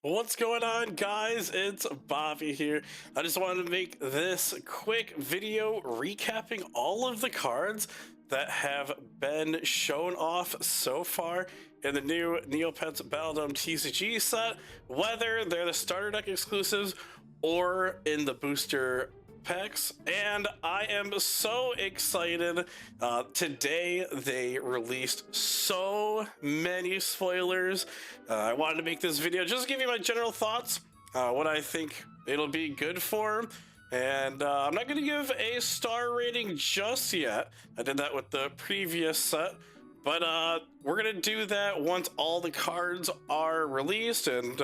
What's going on, guys? It's Bobby here. I just wanted to make this quick video recapping all of the cards that have been shown off so far in the new Neopets Battledome TCG set, whether they're the starter deck exclusives or in the booster packs. And I am so excited. Today they released so many spoilers. I wanted to make this video just to give you my general thoughts, what I think it'll be good for. And I'm not going to give a star rating just yet. I did that with the previous set. But we're going to do that once all the cards are released, and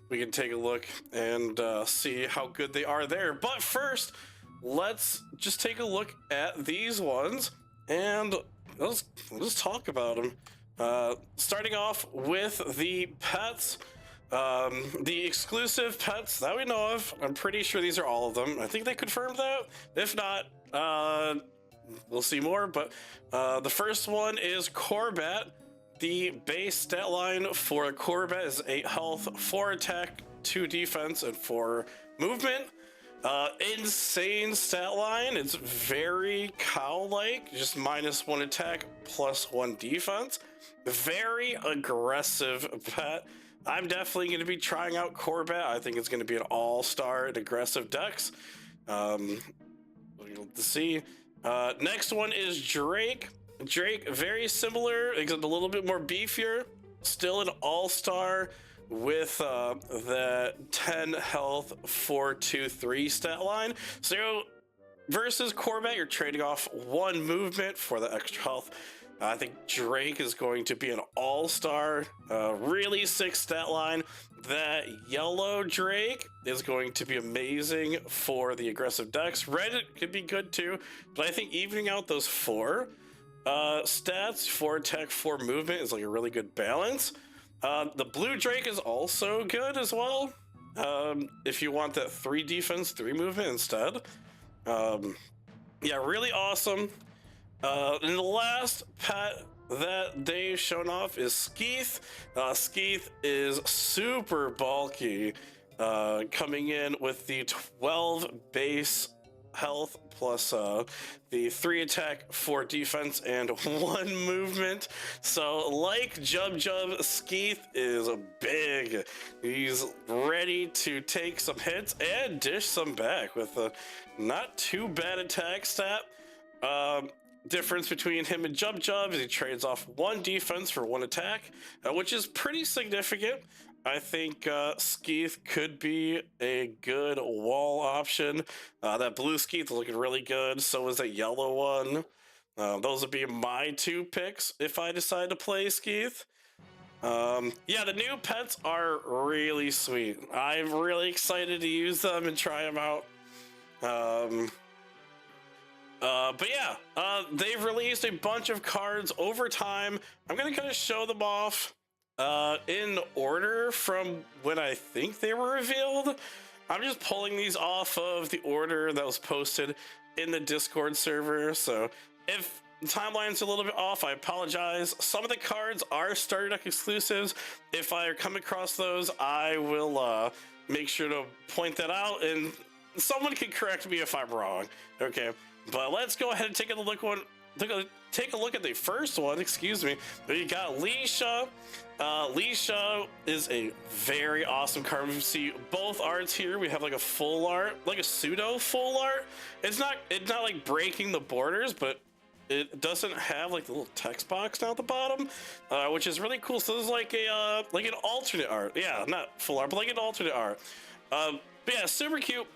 we can take a look and see how good they are there. But first, let's just take a look at these ones, and let's talk about them. Starting off with the pets. The exclusive pets that we know of, I'm pretty sure these are all of them. I think they confirmed that. If not, we'll see more. But the first one is Crobat. The base stat line for Crobat is 8 health, 4 attack, 2 defense, and 4 movement. Insane stat line. It's very cow-like, just -1 attack, +1 defense. Very aggressive pet. I'm definitely going to be trying out Crobat. I think it's going to be an all-star in aggressive decks. We'll see. Next one is Drake. Drake, very similar, except a little bit more beefier. Still an all-star with the 10 health, 4, 2, 3 stat line. So versus Crobat, you're trading off 1 movement for the extra health. I think Drake is going to be an all-star, really sick stat line. That yellow Drake is going to be amazing for the aggressive decks. Red could be good too, but I think evening out those 4 stats, 4 attack, 4 movement is like a really good balance. The blue Drake is also good as well, if you want that 3 defense, 3 movement instead. Yeah, really awesome. And the last pet that they've shown off is Skeeth. Skeeth is super bulky, coming in with the 12 base health plus the 3 attack, 4 defense, and 1 movement. So like Jub, Skeeth is big. He's ready to take some hits and dish some back with a not too bad attack stat. Difference between him and Jub is he trades off 1 defense for 1 attack, which is pretty significant. I think Skeeth could be a good wall option. That blue Skeeth is looking really good. So is that yellow one. Those would be my 2 picks if I decide to play Skeeth. Yeah, the new pets are really sweet. I'm really excited to use them and try them out. But yeah, they've released a bunch of cards over time. I'm gonna kind of show them off in order from when I think they were revealed. I'm just pulling these off of the order that was posted in the Discord server, so if the timeline's a little bit off, I apologize. Some of the cards are starter deck exclusives. If I come across those, I will make sure to point that out, and someone can correct me if I'm wrong. Okay. But let's go ahead and take a look at the first one. Excuse me. We got Leisha. Leisha is a very awesome card. We see both arts here. We have like a full art, like a pseudo full art. It's not like breaking the borders, but it doesn't have like the little text box down at the bottom, which is really cool. So this is like a like an alternate art. Yeah, not full art, but like an alternate art. But yeah, super cute.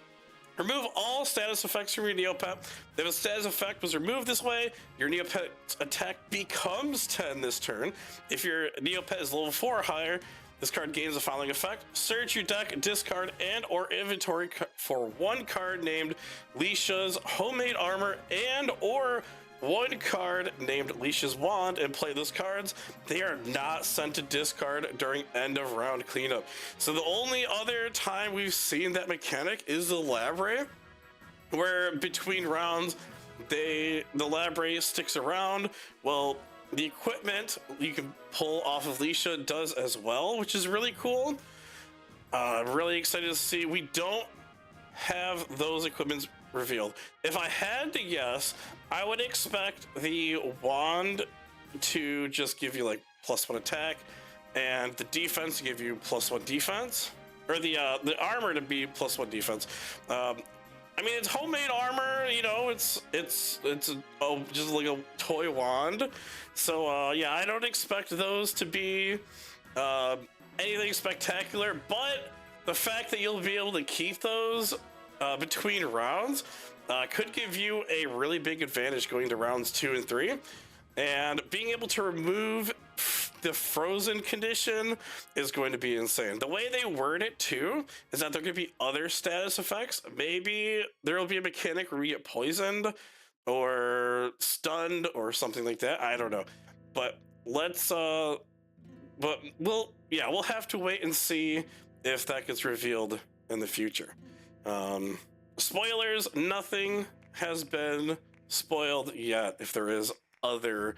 Remove all status effects from your Neopet. If a status effect was removed this way, your Neopet's attack becomes 10 this turn. If your Neopet is level 4 or higher, this card gains the following effect. Search your deck, discard, and or inventory for 1 card named Leisha's Homemade Armor and or 1 card named Leisha's Wand and play those cards. They are not sent to discard during end of round cleanup. So the only other time we've seen that mechanic is the Labray, where between rounds the Labray sticks around. Well, the equipment you can pull off of Leisha does as well, which is really cool. I'm really excited to see. We don't have those equipments revealed. If I had to guess, I would expect the wand to just give you like +1 attack, and the defense to give you +1 defense, or the armor to be +1 defense. I mean, it's homemade armor, you know. It's just like a toy wand. So yeah, I don't expect those to be anything spectacular, but the fact that you'll be able to keep those between rounds could give you a really big advantage going to rounds 2 and 3. And being able to remove the frozen condition is going to be insane. The way they word it too is that there could be other status effects. Maybe there will be a mechanic where you get poisoned or stunned or something like that. I don't know. But we'll have to wait and see if that gets revealed in the future. Spoilers, nothing has been spoiled yet if there is other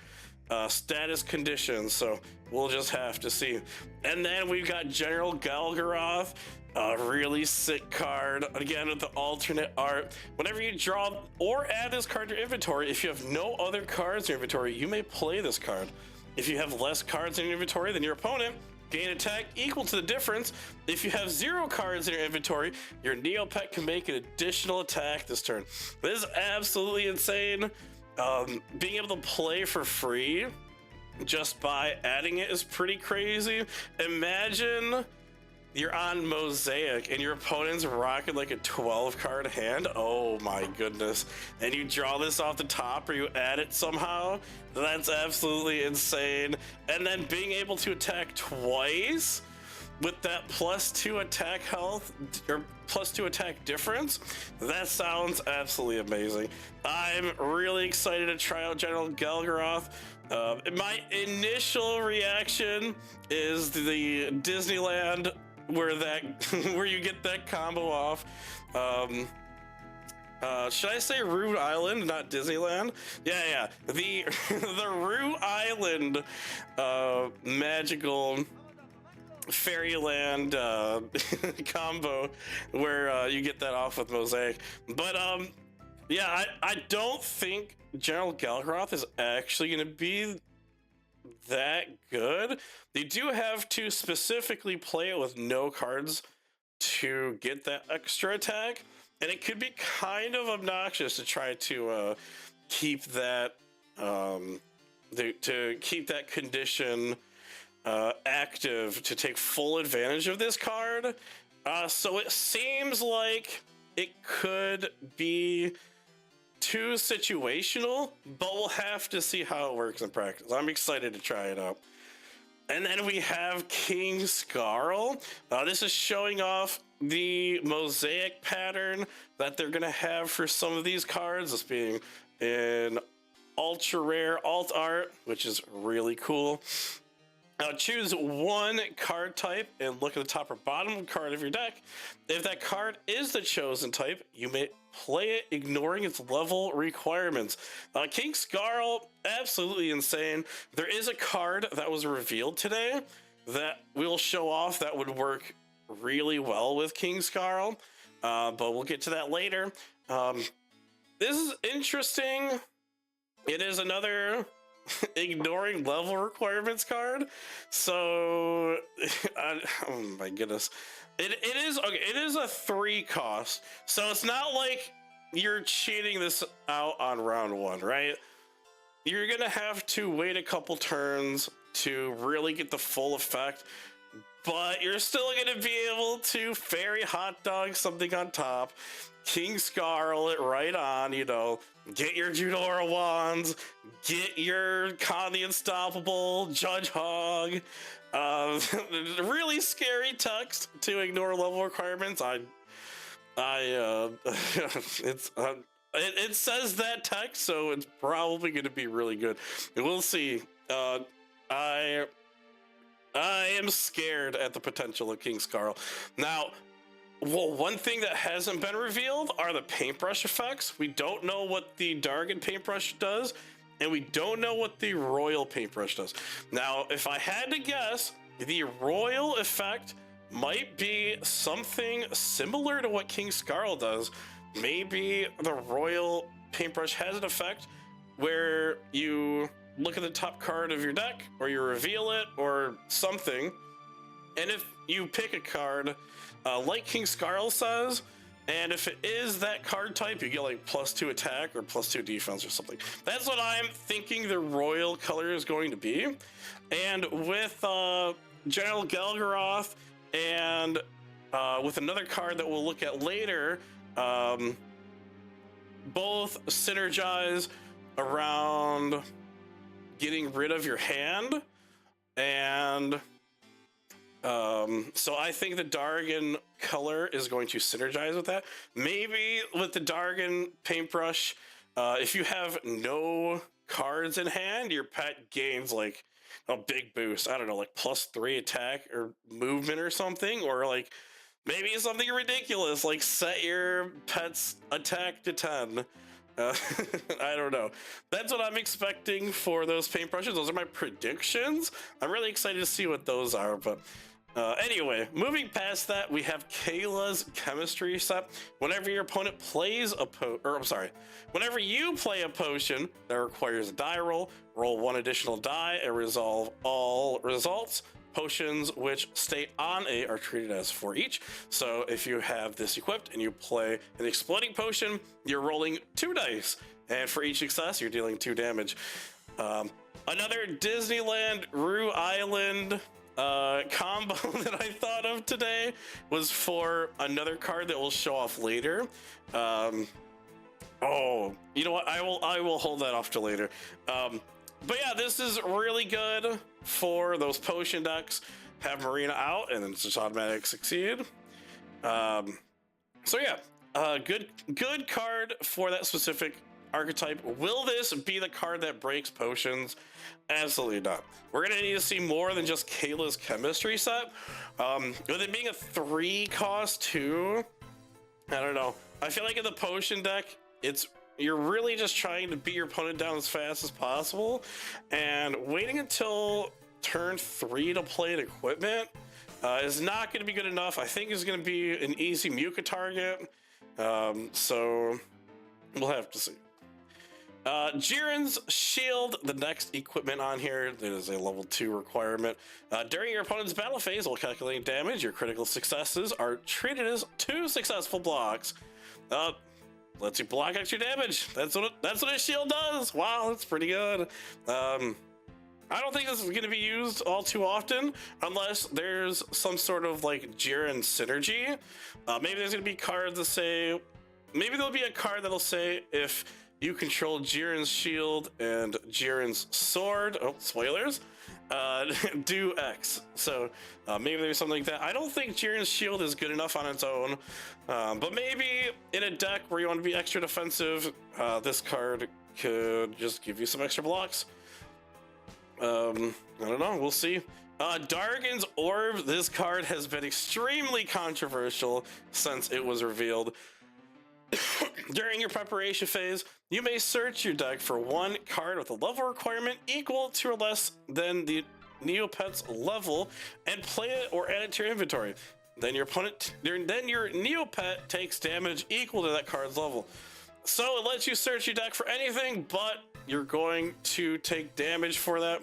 status conditions, so we'll just have to see. And then we've got General Galgaroth, a really sick card, again with the alternate art. Whenever you draw or add this card to your inventory, if you have no other cards in your inventory, you may play this card. If you have less cards in your inventory than your opponent, gain attack equal to the difference. If you have 0 cards in your inventory, your Neopet can make an additional attack this turn. This is absolutely insane. Being able to play for free just by adding it is pretty crazy. Imagine you're on Mosaic and your opponent's rocking like a 12 card hand. Oh my goodness. And you draw this off the top or you add it somehow. That's absolutely insane. And then being able to attack twice with that +2 attack health or +2 attack difference, that sounds absolutely amazing. I'm really excited to try out General Galgaroth. My initial reaction is the Disneyland where where you get that combo off. Should I say Rue Island, not Disneyland? Yeah. The Rue Island magical Fairyland combo where you get that off with Mosaic. But yeah, I don't think General Galgaroth is actually going to be that good. They do have to specifically play it with no cards to get that extra attack, and it could be kind of obnoxious to try to keep that condition active to take full advantage of this card. So it seems like it could be too situational, but we'll have to see how it works in practice. I'm excited to try it out. And then we have King Skarl. This is showing off the Mosaic pattern that they're gonna have for some of these cards, this being in ultra rare alt art, which is really cool. Choose one card type and look at the top or bottom card of your deck. If that card is the chosen type, you may play it ignoring its level requirements. King Skarl, absolutely insane. There is a card that was revealed today that we'll show off that would work really well with King Skarl, but we'll get to that later. This is interesting. It is another ignoring level requirements card. So oh my goodness, it is okay. It is a 3 cost, so it's not like you're cheating this out on round 1, right? You're gonna have to wait a couple turns to really get the full effect, but you're still gonna be able to fairy hot dog something on top, King Skarl it right on, you know, get your Judora wands, get your Khan the Unstoppable, Judge Hog, really scary text to ignore level requirements. It says that text, so it's probably going to be really good. We'll see. I am scared at the potential of King Skarl. Now, well, one thing that hasn't been revealed are the paintbrush effects. We don't know what the Dargon paintbrush does, and we don't know what the Royal paintbrush does. Now, if I had to guess, the Royal effect might be something similar to what King Scarl does. Maybe the Royal Paintbrush has an effect where you look at the top card of your deck, or you reveal it, or something, and if you pick a card, like King Scarl says, and if it is that card type, you get like +2 attack or +2 defense or something. That's what I'm thinking the royal color is going to be. And with General Gelgaroth and with another card that we'll look at later, both synergize around getting rid of your hand, and so I think the Dargon color is going to synergize with that. Maybe with the Dargon Paintbrush, if you have no cards in hand, your pet gains like a big boost. I don't know, like +3 attack or movement or something, or like maybe something ridiculous, like set your pet's attack to 10. I don't know. That's what I'm expecting for those paintbrushes. Those are my predictions. I'm really excited to see what those are, but anyway, moving past that, we have Kayla's chemistry set. Whenever your opponent plays whenever you play a potion that requires a die roll, roll 1 additional die and resolve all results. Potions which stay on A are treated as 4 each. So if you have this equipped and you play an exploding potion, you're rolling 2 dice, and for each success, you're dealing 2 damage. Another Disneyland Rue Island combo that I thought of today was for another card that we'll show off later. Oh, you know what? I will hold that off to later. But yeah, this is really good for those potion decks. Have Marina out, and then it's just automatic succeed. So yeah, good card for that specific archetype. Will this be the card that breaks potions? Absolutely not. We're gonna need to see more than just Kayla's chemistry set. With it being a 3 cost too, I don't know. I feel like in the potion deck, you're really just trying to beat your opponent down as fast as possible, and waiting until turn 3 to play an equipment is not going to be good enough. I think it's going to be an easy Muka target, so we'll have to see. Jiren's Shield, the next equipment on here, that is a level 2 requirement. During your opponent's battle phase, while calculating damage, your critical successes are treated as 2 successful blocks. Lets you block extra damage. That's what a shield does. Wow, that's pretty good. I don't think this is going to be used all too often unless there's some sort of like Jiren synergy. Maybe there's going to be cards that say, maybe there'll be a card that'll say if you control Jiren's shield and Jiren's sword, oh, spoilers, do X. So maybe there's something like that. I don't think Jiren's shield is good enough on its own, but maybe in a deck where you want to be extra defensive, this card could just give you some extra blocks. I don't know, we'll see. Dargon's Orb, this card has been extremely controversial since it was revealed. During your preparation phase, you may search your deck for 1 card with a level requirement equal to or less than the Neopet's level and play it or add it to your inventory. Then your Neopet takes damage equal to that card's level. So it lets you search your deck for anything, but you're going to take damage for that.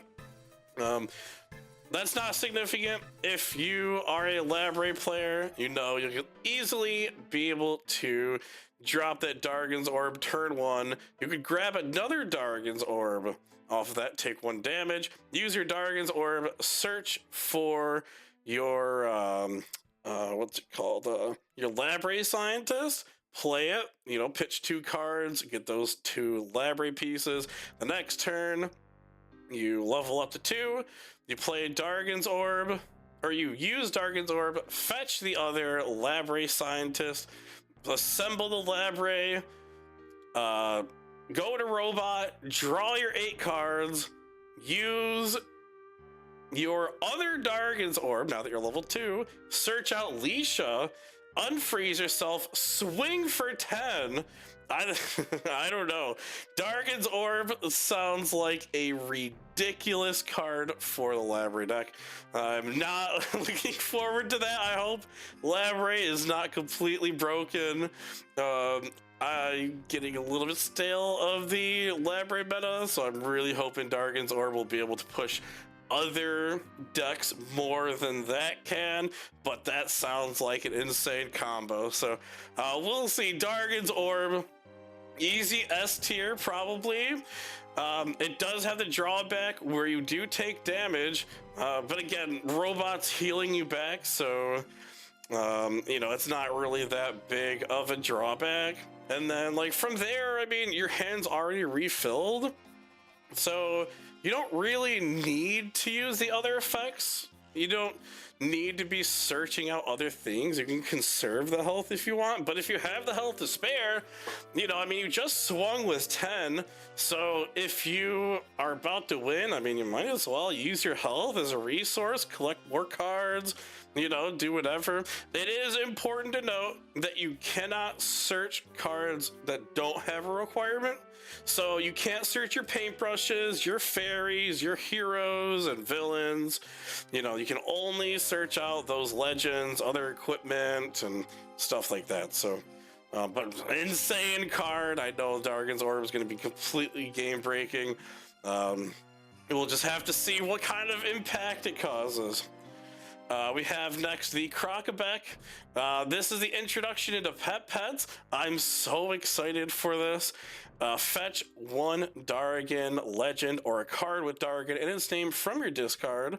That's not significant. If you are a Labré player, you know you'll easily be able to drop that Dargon's Orb turn 1. You could grab another Dargon's Orb off of that, take 1 damage, use your Dargon's Orb, search for your what's it called? Your Labré Scientist, play it, you know, pitch 2 cards, get those 2 Labré pieces. The next turn, you level up to 2, you play Dargon's Orb, or you use Dargon's Orb, fetch the other Labré Scientist, assemble the Labré, go to Robot, draw your 8 cards, use your other Dargon's Orb, now that you're level 2, search out Leisha, unfreeze yourself, swing for 10. I, I don't know. Dargon's Orb sounds like a ridiculous card for the Labray deck. I'm not looking forward to that. I hope Labray is not completely broken. I'm getting a little bit stale of the Labray meta, so I'm really hoping Dargon's Orb will be able to push other decks more than that can, but that sounds like an insane combo. So we'll see. Dargon's Orb, easy S tier probably. It does have the drawback where you do take damage, but again, robots healing you back, so you know, it's not really that big of a drawback. And then like from there, I mean, your hand's already refilled, so you don't really need to use the other effects. You don't need to be searching out other things. You can conserve the health if you want, but if you have the health to spare, you know, I mean, you just swung with 10, so if you are about to win, I mean, you might as well use your health as a resource, collect more cards, you know, do whatever. It is important to note that you cannot search cards that don't have a requirement. So you can't search your paintbrushes, your fairies, your heroes and villains. You know, you can only search out those legends, other equipment and stuff like that. So, but insane card. I know Dargon's Orb is going to be completely game breaking. We'll just have to see what kind of impact it causes. We have next the Crocobeck. This is the introduction into pets. I'm so excited for this. Fetch one Dargon legend or a card with Dargon in its name from your discard.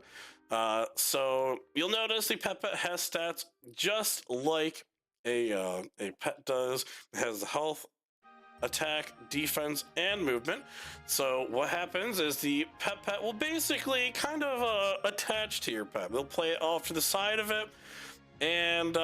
So you'll notice the pet has stats just like a pet does. It has health, attack, defense, and movement. So what happens is the pet will basically kind of attach to your pet. They'll play it off to the side of it, and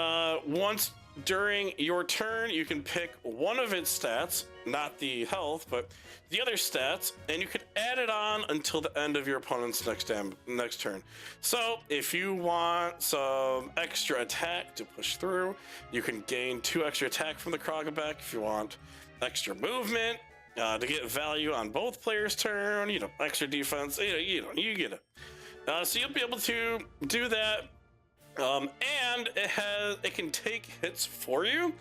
once during your turn, you can pick one of its stats, not the health, but the other stats, and you can add it on until the end of your opponent's next turn. So if you want some extra attack to push through, you can gain 2 extra attack from the Crocobeck. If you want extra movement to get value on both players' turn, you know, extra defense, you get it. So you'll be able to do that. And it can take hits for you.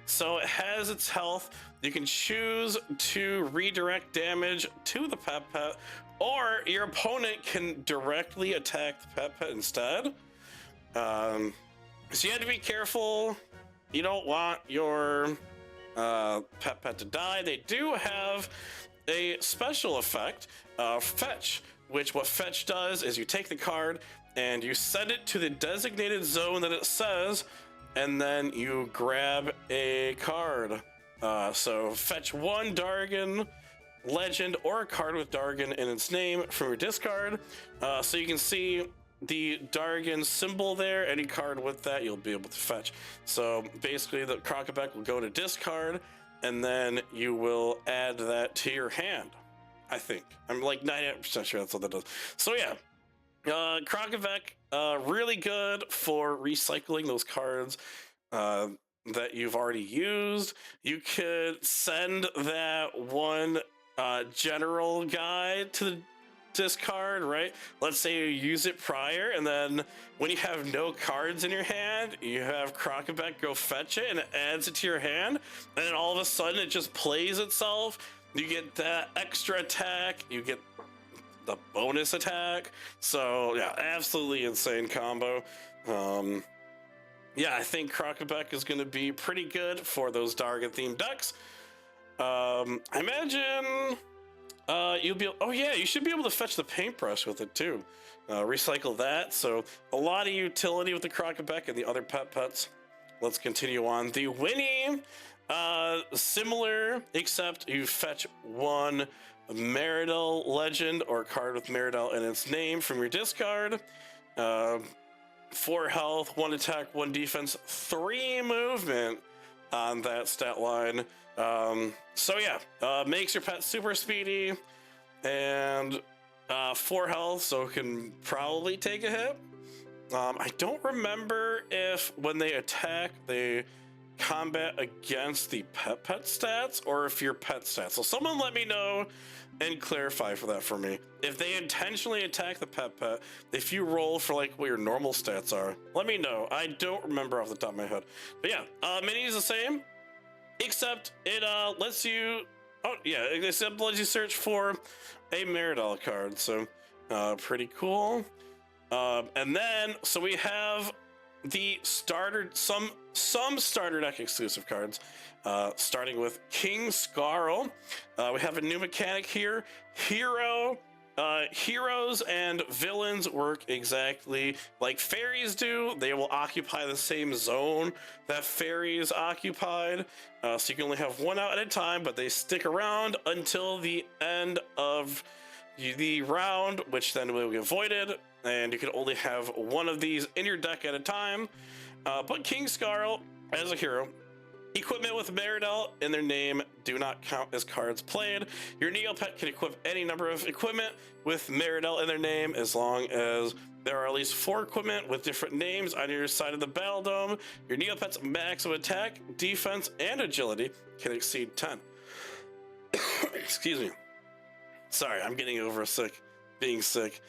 So it has its health. You can choose to redirect damage to the pet, or your opponent can directly attack the pet instead. So you have to be careful. You don't want your pet to die. They do have a special effect, Fetch, which what Fetch does is you take the card and you send it to the designated zone that it says, and then you grab a card. So fetch one Dargon legend or a card with Dargon in its name from your discard. So you can see the Dargon symbol there. Any card with that you'll be able to fetch. So basically the Crocobeck will go to discard, and then you will add that to your hand. I think I'm like 98% sure that's what that does. So yeah, Crocobeck, really good for recycling those cards that you've already used. You could send that one general guy to the discard, right? Let's say you use it prior, and then when you have no cards in your hand, you have Crocobeck go fetch it, and it adds it to your hand, and then all of a sudden it just plays itself. You get that extra attack, you get the bonus attack. So yeah, absolutely insane combo. Yeah, I think Crocobeck is going to be pretty good for those Dargon themed decks. I imagine you'll be, oh yeah, you should be able to fetch the paintbrush with it too. Recycle that. So a lot of utility with the Crocobeck and the other pets. Let's continue on. The Winnie, similar, except you fetch one Meridell legend or card with Meridell in its name from your discard. 4 health, 1 attack, 1 defense, 3 movement on that stat line. So yeah, makes your pet super speedy, and 4 health, so it can probably take a hit. I don't remember if when they attack, they combat against the pet stats or if your pet stats. So someone let me know and clarify for that for me. If they intentionally attack the pet, if you roll for like what your normal stats are, let me know. I don't remember off the top of my head. But yeah, mini is the same, except it lets you, oh yeah, except lets you search for a Meridell card. So pretty cool. And then, so we have the starter, some starter deck exclusive cards, starting with King Skarl. We have a new mechanic here. Heroes and villains work exactly like fairies do. They will occupy the same zone that fairies occupied. So you can only have one out at a time, but they stick around until the end of the round, which then will get voided, and you can only have one of these in your deck at a time. But King Skarl as a hero, equipment with Meridell in their name do not count as cards played. Your Neopet can equip any number of equipment with Meridell in their name as long as there are at least 4 equipment with different names on your side of the battle dome. Your Neopet's maximum attack, defense, and agility can exceed 10. Excuse me. Sorry, I'm getting over being sick.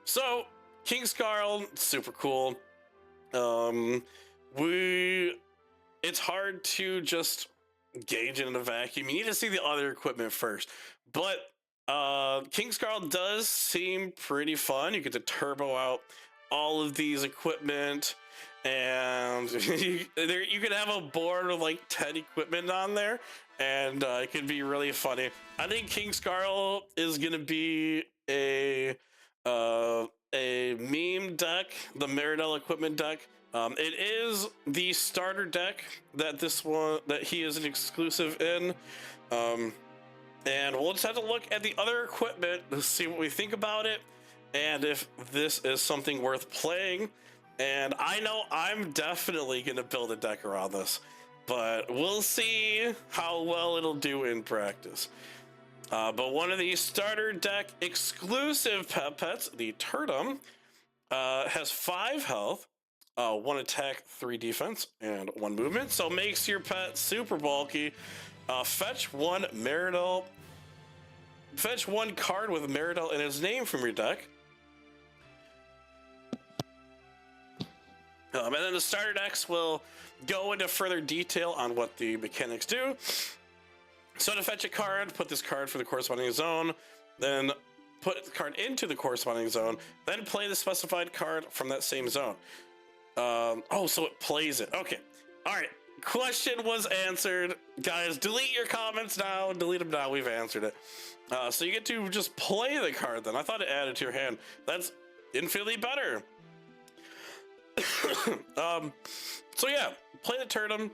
So King Skarl, super cool. It's hard to just gauge it in a vacuum. You need to see the other equipment first. But King Skarl does seem pretty fun. You get to turbo out all of these equipment, and you can have a board with like 10 equipment on there, and it can be really funny. I think King Skarl is gonna be a meme deck, the Meridell equipment deck. It is the starter deck that he is an exclusive in. And we'll just have to look at the other equipment to see what we think about it and if this is something worth playing. And I know I'm definitely gonna build a deck around this, but we'll see how well it'll do in practice. But one of the starter deck exclusive pets, the Turtom, has 5 health, 1 attack, 3 defense, and 1 movement. So makes your pet super bulky. Fetch 1 Meridell. Fetch 1 card with Meridell in its name from your deck. And then the starter decks will go into further detail on what the mechanics do. So to fetch a card, put this card for the corresponding zone, then put the card into the corresponding zone, then play the specified card from that same zone. Oh, so it plays it. Okay. All right. Question was answered. Guys, delete your comments now. Delete them now. We've answered it. So you get to just play the card then. I thought it added to your hand. That's infinitely better. So yeah, play the Turtom.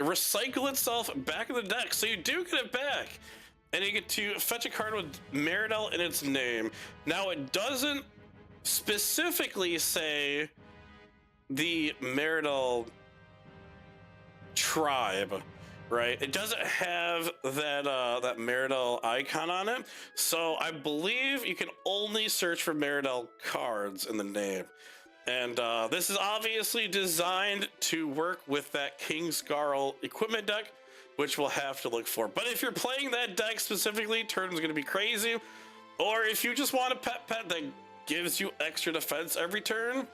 Recycle itself back in the deck. So you do get it back. And you get to fetch a card with Meridell in its name. Now it doesn't specifically say the Meridell tribe, right? It doesn't have that Meridell icon on it. So I believe you can only search for Meridell cards in the name. And this is obviously designed to work with that King Skarl equipment deck, which we'll have to look for. But if you're playing that deck specifically, Turtom's gonna be crazy. Or if you just want a pet that gives you extra defense every turn,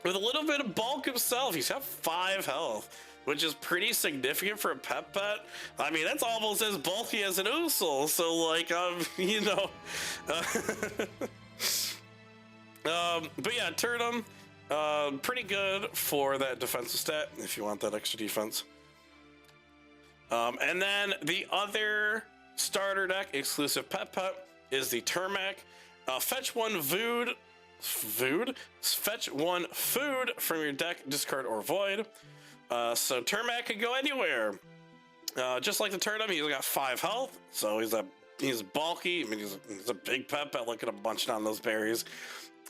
with a little bit of bulk himself, he's got 5 health, which is pretty significant for a pet. I mean, that's almost as bulky as an Usul. So like, you know, but yeah, Turtom, pretty good for that defensive stat if you want that extra defense. And then the other starter deck exclusive pet is the Termac. Fetch 1 fetch 1 food from your deck, discard or void. So Termac can go anywhere. Just like the Turtom, he's got 5 health, so he's bulky. I mean, he's a big pet. Look at him munching on those berries.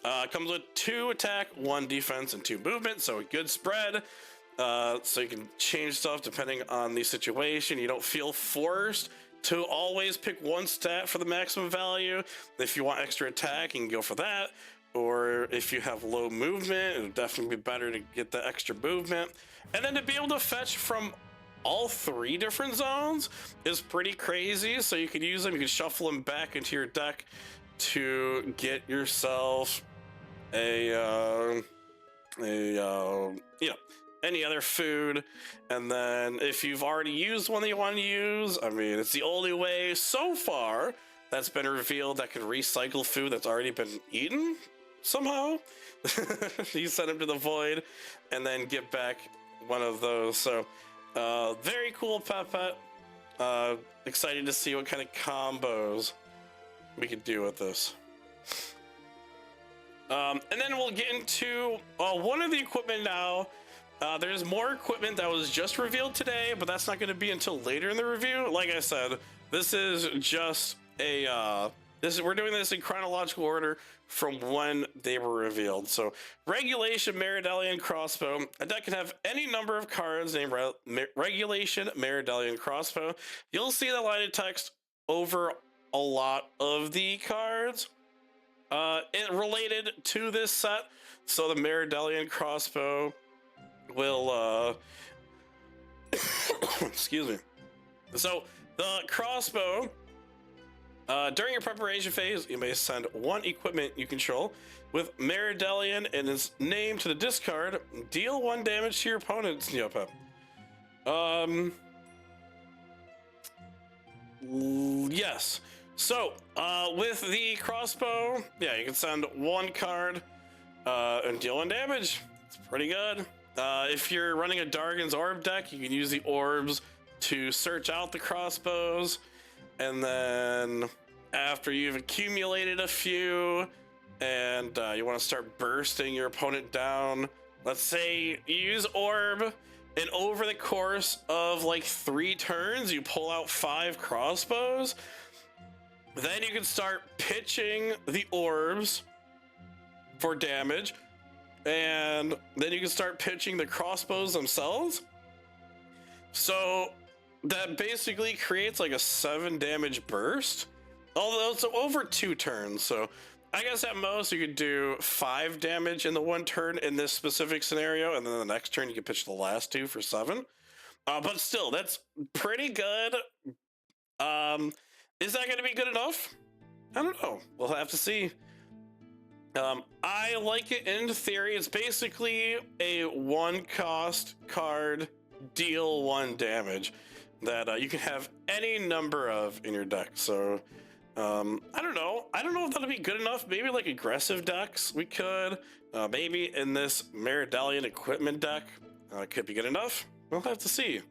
Comes with 2 attack, 1 defense, and 2 movement, so a good spread. So you can change stuff depending on the situation. You don't feel forced to always pick one stat for the maximum value. If you want extra attack, you can go for that. or if you have low movement, it would definitely be better to get the extra movement. And then to be able to fetch from all 3 different zones is pretty crazy. So you can use them, you can shuffle them back into your deck to get yourself a you know, any other food. And then if you've already used one that you want to use, I mean, it's the only way so far that's been revealed that can recycle food that's already been eaten somehow. You send them to the void and then get back one of those. So very cool pet. Excited to see what kind of combos we can do with this. And then we'll get into one of the equipment now. There's more equipment that was just revealed today, but that's not going to be until later in the review. Like I said, this is just a we're doing this in chronological order from when they were revealed. So Regulation Meridalian Crossbow. A deck can have any number of cards named Regulation Meridalian Crossbow. You'll see the line of text over a lot of the cards related to this set. So the Meridalian Crossbow will excuse me. So the crossbow, during your preparation phase, you may send 1 equipment you control with Meridalian and its name to the discard. Deal 1 damage to your opponent's Neopet. Yes. So with the crossbow, yeah, you can send 1 card and deal 1 damage. It's pretty good. If you're running a Dargon's Orb deck, you can use the orbs to search out the crossbows. And then after you've accumulated a few and you want to start bursting your opponent down, let's say you use orb and over the course of like 3 turns, you pull out 5 crossbows. Then you can start pitching the orbs for damage. And then you can start pitching the crossbows themselves. So that basically creates like a 7 damage burst, although it's over 2 turns. So I guess at most you could do 5 damage in the 1 turn in this specific scenario, and then the next turn you can pitch the last 2 for 7. But still, that's pretty good. Is that going to be good enough? I don't know. We'll have to see. I like it in theory. It's basically a 1-cost card, deal 1 damage that you can have any number of in your deck. So I don't know if that'll be good enough. Maybe like aggressive decks we could, maybe in this Meridalian equipment deck could be good enough. We'll have to see.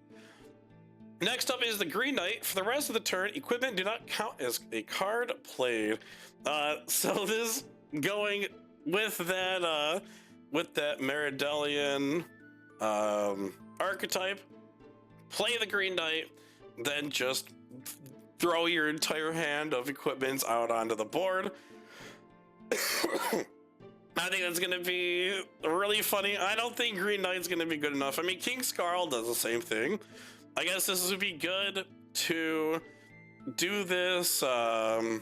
Next up is the Green Knight. For the rest of the turn, equipment do not count as a card played. So this going with that Meridalian archetype, play the Green Knight, then just throw your entire hand of equipments out onto the board. I think that's gonna be really funny. I don't think Green Knight's gonna be good enough. I mean, King Skarl does the same thing. I guess this would be good to do this in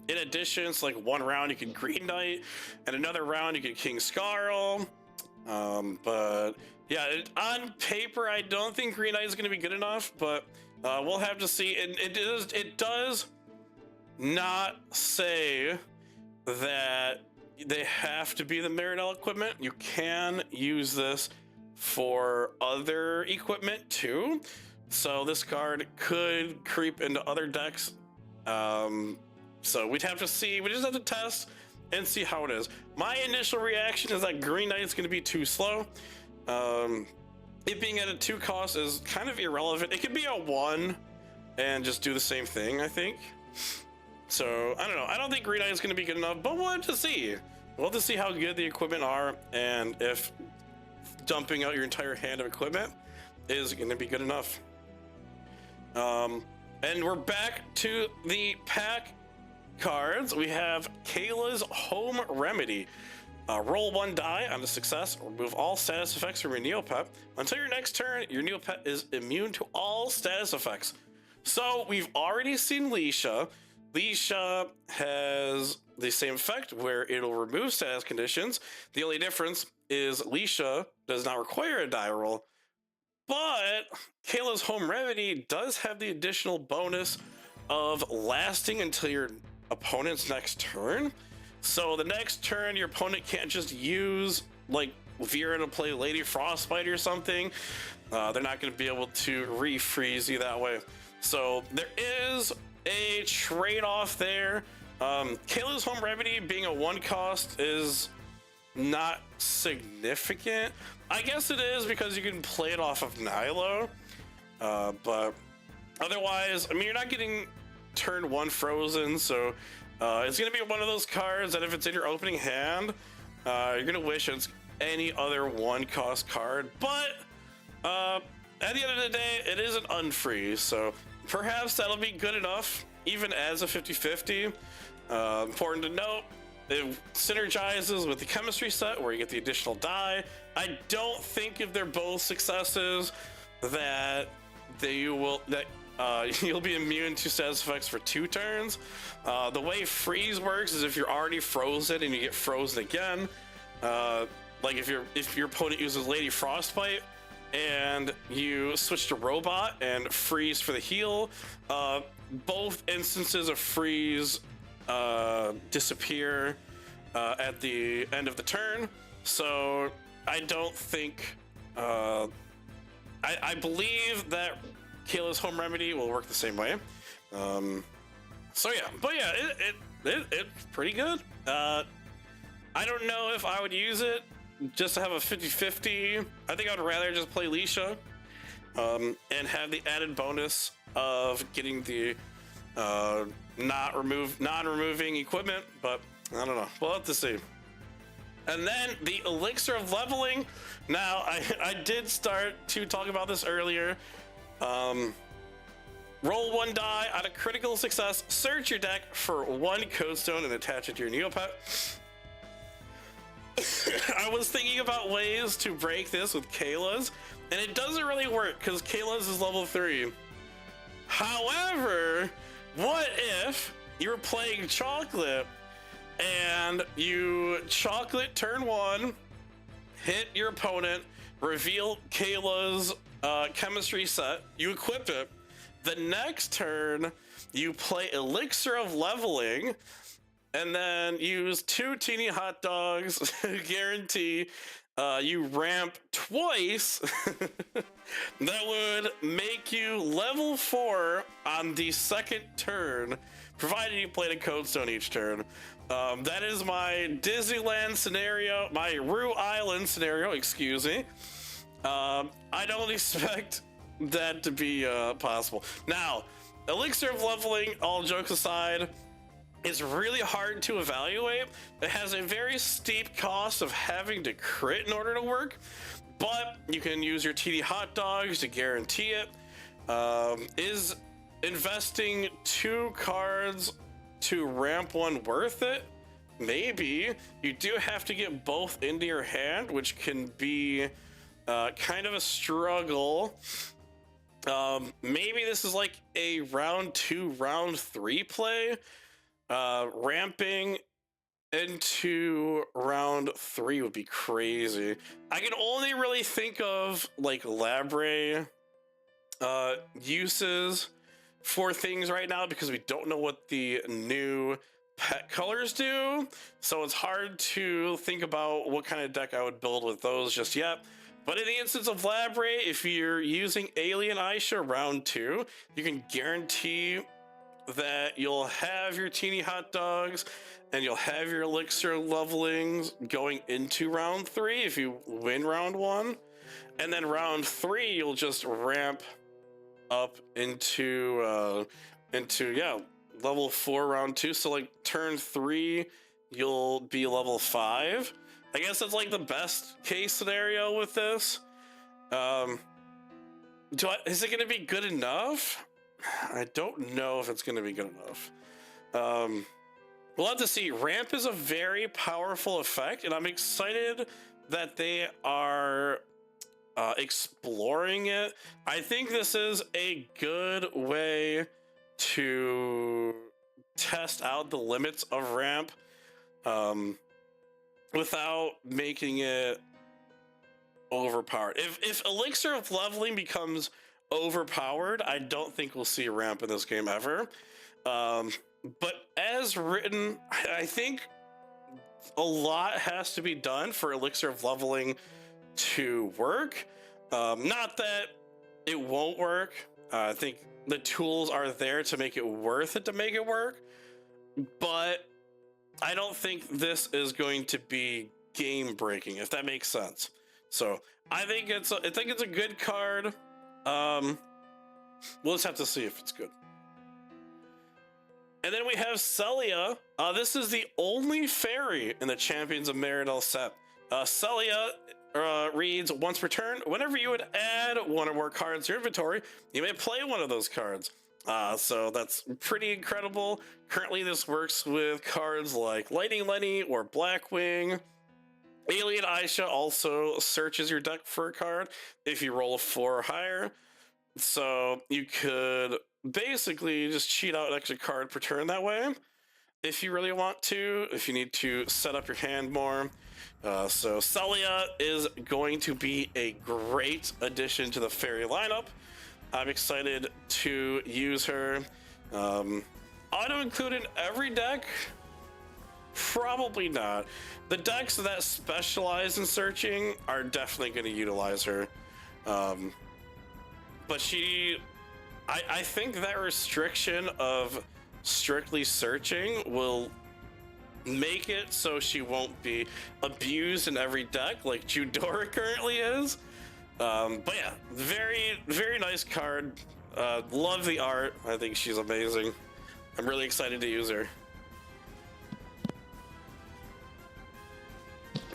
addition. It's like 1 round you can Green Knight, and another round you can King Skarl. But yeah, on paper, I don't think Green Knight is going to be good enough, but we'll have to see. It does not say that they have to be the Meridal equipment. You can use this for other equipment too. So this card could creep into other decks. So we'd have to see. We just have to test and see how it is. My initial reaction is that Green Knight is going to be too slow. It being at a 2 cost is kind of irrelevant. It could be a 1 and just do the same thing, I think. So I don't know. I don't think Green Knight is going to be good enough, but we'll have to see. We'll have to see how good the equipment are and if dumping out your entire hand of equipment is going to be good enough. And we're back to the pack cards. We have Kayla's Home Remedy. Roll 1 die on a success. Remove all status effects from your Neopet. Until your next turn, your Neopet is immune to all status effects. So we've already seen Leisha. Leisha has the same effect where it'll remove status conditions. The only difference is Leisha does not require a die roll, but Kayla's Home Remedy does have the additional bonus of lasting until your opponent's next turn. So the next turn, your opponent can't just use like Vera to play Lady Frostbite or something. They're not going to be able to refreeze you that way. So there is a trade-off there. Kayla's Home Remedy being a 1 cost is not significant. I guess it is because you can play it off of Nilo, but otherwise, I mean, you're not getting turn 1 frozen, so it's going to be one of those cards that if it's in your opening hand, you're going to wish it's any other 1 cost card. But at the end of the day, it is an unfreeze, so perhaps that'll be good enough, even as a 50-50. Important to note, it synergizes with the chemistry set where you get the additional die. I don't think if they're both successes that you'll be immune to status effects for 2 turns. The way freeze works is if you're already frozen and you get frozen again, like if your opponent uses Lady Frostbite and you switch to robot and freeze for the heal, both instances of freeze disappear at the end of the turn. So I don't think I believe that Kayla's Home Remedy will work the same way. So yeah, but yeah, it's pretty good. I don't know if I would use it just to have a 50-50. I think I'd rather just play Leisha and have the added bonus of getting the non-removing equipment, but I don't know. We'll have to see. And then the Elixir of Leveling. Now, I did start to talk about this earlier. Roll 1 die on a critical success. Search your deck for 1 Codestone and attach it to your Neopet. I was thinking about ways to break this with Kayla's, and it doesn't really work because Kayla's is level 3. However, what if you were playing Chocolate and you Chocolate turn 1, hit your opponent, reveal Kayla's chemistry set, you equip it. The next turn, you play Elixir of Leveling, and then use 2 teeny hot dogs to guarantee you ramp twice. That would make you level 4 on the second turn, provided you played a Codestone each turn. That is my Disneyland scenario, my Rue Island scenario, excuse me. I don't expect that to be possible. Now, Elixir of Leveling, all jokes aside, is really hard to evaluate. It has a very steep cost of having to crit in order to work, but you can use your TD hot dogs to guarantee it. Is investing 2 cards to ramp 1 worth it? Maybe. You do have to get both into your hand, which can be kind of a struggle. Maybe this is like a round 2, round 3 play. Ramping into round 3 would be crazy. I can only really think of like Labre uses for things right now because we don't know what the new pet colors do, so it's hard to think about what kind of deck I would build with those just yet. But in the instance of Labre, if you're using Alien Aisha round 2, you can guarantee that you'll have your teeny hot dogs and you'll have your Elixir levelings going into round 3 if you win round 1, and then round 3 you'll just ramp up into yeah, level 4 round 2. So like turn 3 you'll be level 5. I guess that's like the best case scenario with this. Is it going to be good enough? I don't know if it's going to be good enough. We'll have to see. Ramp is a very powerful effect, and I'm excited that they are exploring it. I think this is a good way to test out the limits of ramp. without making it overpowered. If Elixir of Leveling becomes overpowered, I don't think we'll see a ramp in this game ever. But as written, I think a lot has to be done for Elixir of Leveling to work. Not that it won't work. I think the tools are there to make it worth it to make it work, but I don't think this is going to be game breaking, if that makes sense. So I think it's a good card. We'll just have to see if it's good. And then we have Celia. This is the only fairy in the Champions of Meridell set. Celia reads, once per turn, whenever you would add one or more cards to your inventory, you may play one of those cards. So that's pretty incredible. Currently, this works with cards like Lightning Lenny or Blackwing. Alien Aisha also searches your deck for a card if you roll a 4 or higher. So you could basically just cheat out an extra card per turn that way, if you really want to, if you need to set up your hand more. So Celia is going to be a great addition to the fairy lineup. I'm excited to use her. Auto include in every deck? Probably not. The decks that specialize in searching are definitely going to utilize her. But I think that restriction of strictly searching will make it so she won't be abused in every deck like Judora currently is. But yeah, very, very nice card. Love the art. I think she's amazing. I'm really excited to use her.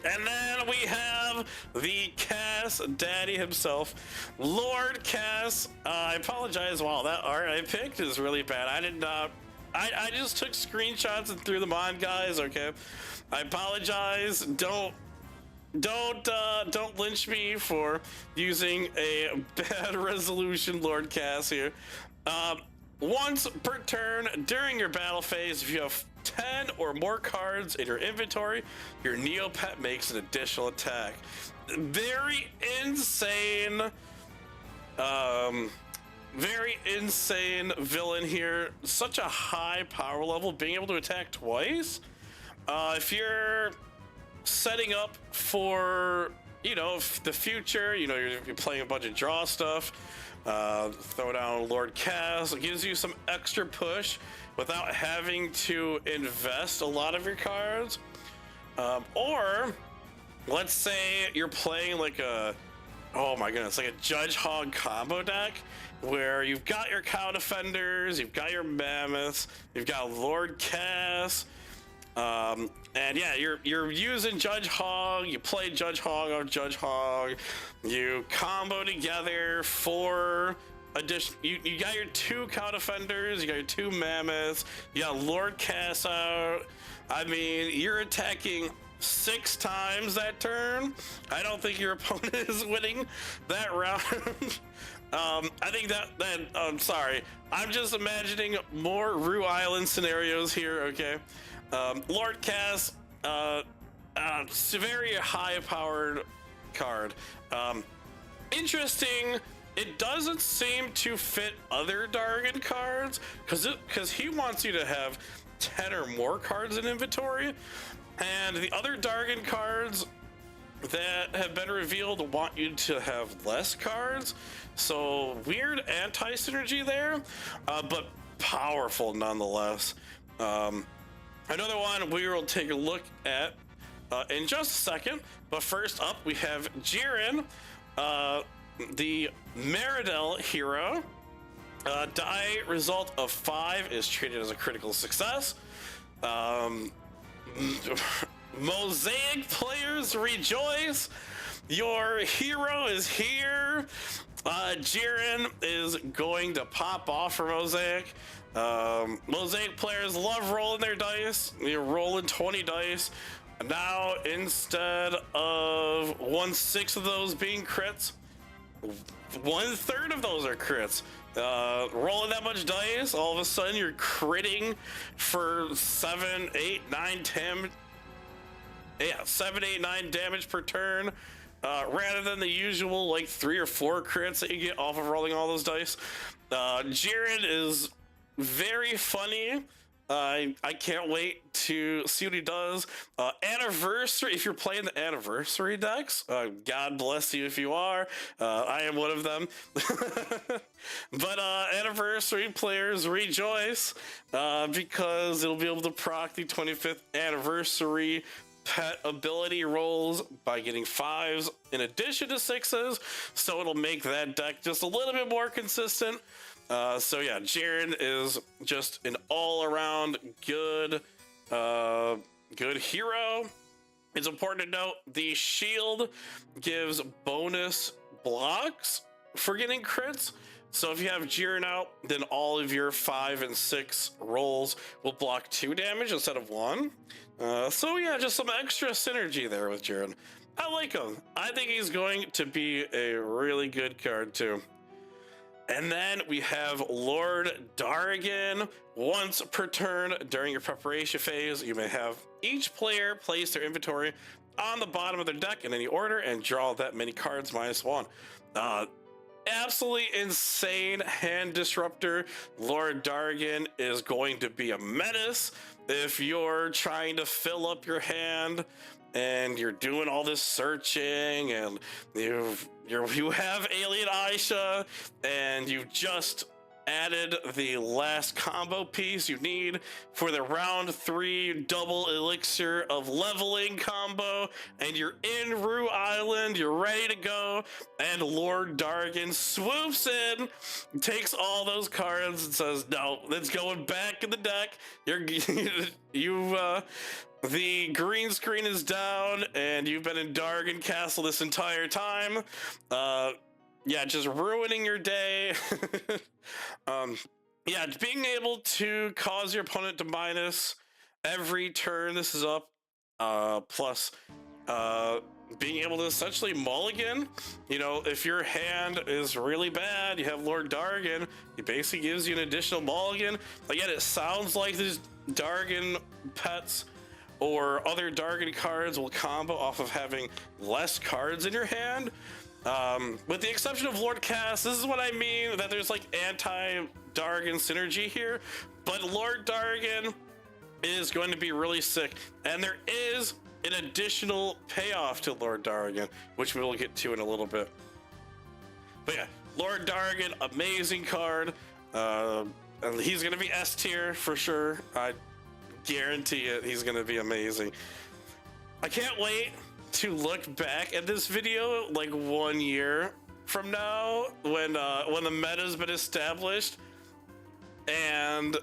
And then we have the Cass daddy himself, Lord Cass. I apologize. Wow, that art I picked is really bad. I did not. I just took screenshots and threw them on, guys. Okay, I apologize. Don't lynch me for using a bad resolution, Lord Cass here. Once per turn during your battle phase, if you have 10 or more cards in your inventory, your Neopet makes an additional attack. Very insane, very insane villain here. Such a high power level, being able to attack twice. If you're setting up for, you know, the future, you know, you're playing a bunch of draw stuff, throw down Lord Cass. It gives you some extra push without having to invest a lot of your cards. Or let's say you're playing like a, oh my goodness, like a Judge Hog combo deck where you've got your Cow Defenders, you've got your Mammoths, you've got Lord Cass, and yeah, you're using Judge Hog, you play Judge Hog on Judge Hog, you combo together for addition. You got your 2 Cow Defenders, you got your 2 Mammoths, you got Lord Cass out. I mean, you're attacking 6 times that turn. I don't think your opponent is winning that round. I think that I'm sorry. I'm just imagining more Rue Island scenarios here, okay? Lord Cass, very high powered card. Interesting. It doesn't seem to fit other Dargon cards because he wants you to have 10 or more cards in inventory, and the other Dargon cards that have been revealed want you to have less cards. So weird anti-synergy there, but powerful nonetheless. Another one we will take a look at in just a second, but first up we have Jiren, the Meridell hero. Die result of 5 is treated as a critical success. Mosaic players rejoice! Your hero is here! Jiren is going to pop off for Mosaic. Mosaic players love rolling their dice. You're rolling 20 dice. Now, instead of 1/6 of those being crits, 1/3 of those are crits. Rolling that much dice, all of a sudden you're critting for 7, 8, 9, Yeah, 7, 8, 9 damage per turn, rather than the usual like 3 or 4 crits that you get off of rolling all those dice. Jiren is very funny. I can't wait to see what he does. Anniversary, if you're playing the anniversary decks, God bless you if you are. I am one of them. But anniversary players rejoice because it'll be able to proc the 25th anniversary pet ability rolls by getting 5s in addition to 6s, so it'll make that deck just a little bit more consistent. So yeah, Jiren is just an all-around good good hero. It's important to note the shield gives bonus blocks for getting crits. So if you have Jiren out, then all of your 5 and 6 rolls will block 2 damage instead of 1. So yeah, just some extra synergy there with Jiren. I like him. I think he's going to be a really good card too. And then we have Lord Dargan. Once per turn during your preparation phase, you may have each player place their inventory on the bottom of their deck in any order and draw that many cards -1. Absolutely insane hand disruptor. Lord Dargan is going to be a menace if you're trying to fill up your hand and you're doing all this searching and you have Alien Aisha and you've just added the last combo piece you need for the round 3 double elixir of leveling combo, and you're in Rue Island, you're ready to go, and Lord Dargan swoops in, takes all those cards and says, no, it's going back in the deck. The green screen is down and you've been in Dargan Castle this entire time. Yeah, just ruining your day. Yeah, being able to cause your opponent to minus every turn this is up, plus being able to essentially mulligan. You know, if your hand is really bad, you have Lord Dargan, he basically gives you an additional mulligan. Again, it sounds like these Dargan pets or other Dargan cards will combo off of having less cards in your hand. With the exception of Lord Cass, this is what I mean, that there's like anti-Dargan synergy here, but Lord Dargan is going to be really sick, and there is an additional payoff to Lord Dargan, which we'll get to in a little bit. But yeah, Lord Dargan, amazing card. And he's gonna be S tier for sure. I guarantee it, he's gonna be amazing. I can't wait to look back at this video like 1 year from now when the meta's been established and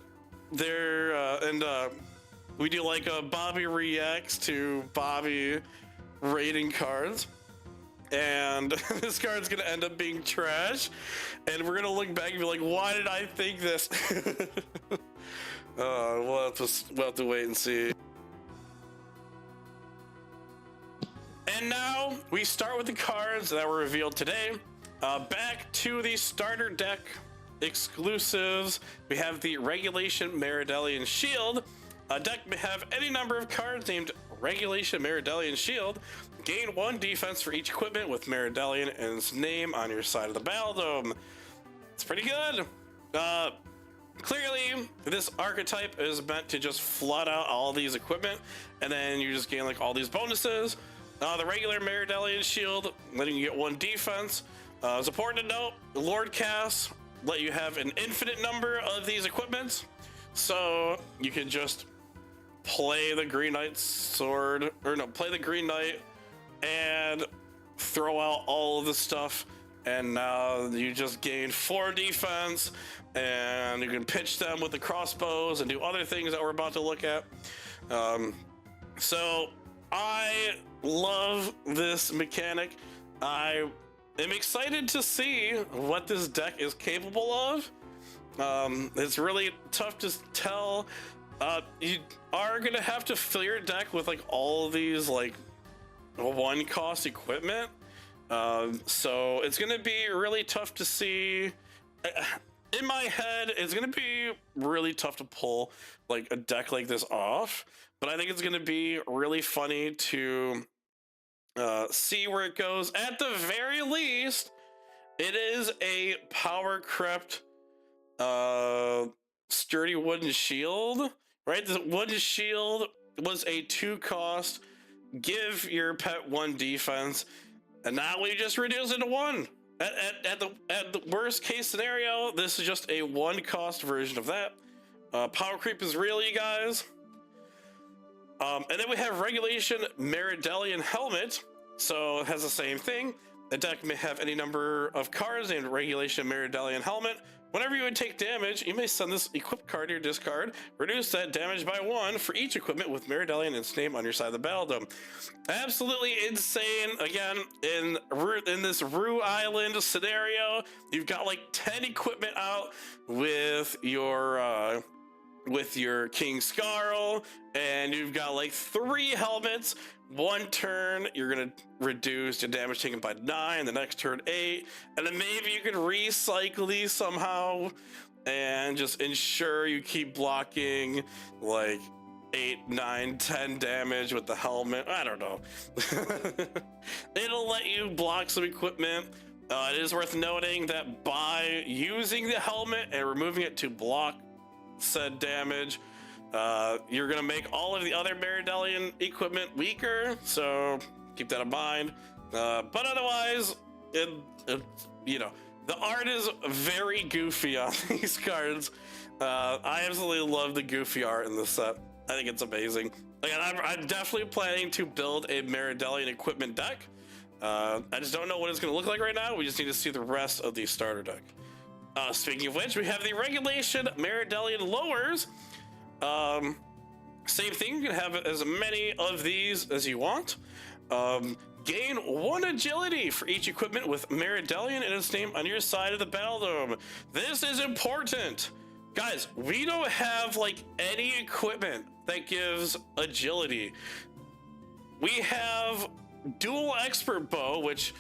we do like a Bobby reacts to Bobby rating cards, and this card's gonna end up being trash, and we're gonna look back and be like, why did I think this? We'll have to wait and see. And now we start with the cards that were revealed today. Back to the starter deck exclusives. We have the Regulation Meridelian Shield. A deck may have any number of cards named Regulation Meridelian Shield. Gain 1 defense for each equipment with Meridelian and its name on your side of the battle dome. It's pretty good. Clearly, this archetype is meant to just flood out all these equipment, and then you just gain like all these bonuses. The regular Meridelian Shield, letting you get 1 defense. It's important to note, Lord Cass let you have an infinite number of these equipments, so you can just play the Green Knight sword, or no, play the Green Knight and throw out all of the stuff, and now you just gain 4 defense, and you can pitch them with the crossbows and do other things that we're about to look at. So I love this mechanic. I am excited to see what this deck is capable of. It's really tough to tell. You are gonna have to fill your deck with like all of these like 1 cost equipment. So it's gonna be really tough to see. In my head, it's gonna be really tough to pull like a deck like this off. but I think it's going to be really funny to see where it goes. At the very least, it is a power crept sturdy wooden shield, right? The wooden shield was a 2-cost, give your pet 1 defense, and now we just reduce it to 1. At the worst case scenario, this is just a 1-cost version of that. Power creep is real, you guys. And then we have regulation Meridelian Helmet, so it has the same thing. The deck may have any number of cards named Regulation Meridelian Helmet. Whenever you would take damage, you may send this equipped card to your discard. Reduce that damage by 1 for each equipment with Meridelian in its name on your side of the battle dome. Absolutely insane. Again, in this Rue Island scenario, you've got like 10 equipment out with your King Scarl, and you've got like 3 helmets. 1 turn, you're gonna reduce your damage taken by 9, the next turn 8, and then maybe you can recycle these somehow and just ensure you keep blocking like 8, 9, 10 damage with the helmet. I don't know. It'll let you block some equipment. It is worth noting that by using the helmet and removing it to block said damage, you're gonna make all of the other Meridelian equipment weaker, so keep that in mind. But otherwise, you know, the art is very goofy on these cards. I absolutely love the goofy art in this set. I think it's amazing. Again, I'm definitely planning to build a Meridelian equipment deck. I just don't know what it's gonna look like right now. We just need to see the rest of the starter deck. Speaking of which, we have the regulation Meridelian lowers. Same thing, you can have as many of these as you want. Gain 1 agility for each equipment with Meridelian in its name on your side of the battle dome. This is important. Guys, we don't have like any equipment that gives agility. We have dual expert bow, which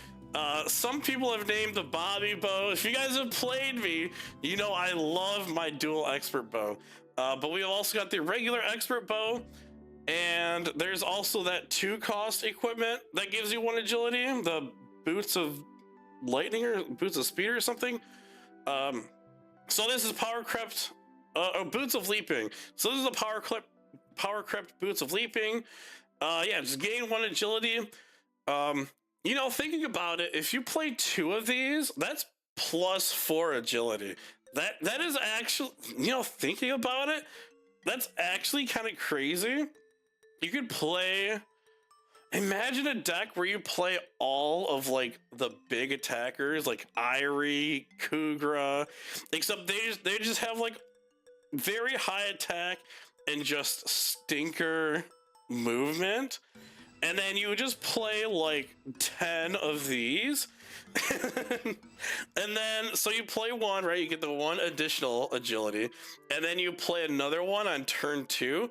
some people have named the Bobby bow. If you guys have played me, you know I love my dual expert bow. But we've also got the regular expert bow, and there's also that 2-cost equipment that gives you 1 agility, the boots of lightning or boots of speed or something. So this is power crept, boots of leaping. So this is a power crept boots of leaping. Yeah, just gain 1 agility. You know, thinking about it, if you play 2 of these, that's plus 4 agility. That is actually, you know, thinking about it, that's actually kind of crazy. You could play, imagine a deck where you play all of like the big attackers like Irie, Kugra, except they just have like very high attack and just stinker movement. And then you would just play like 10 of these. And then, so you play 1, right? You get the 1 additional agility. And then you play another one on turn 2.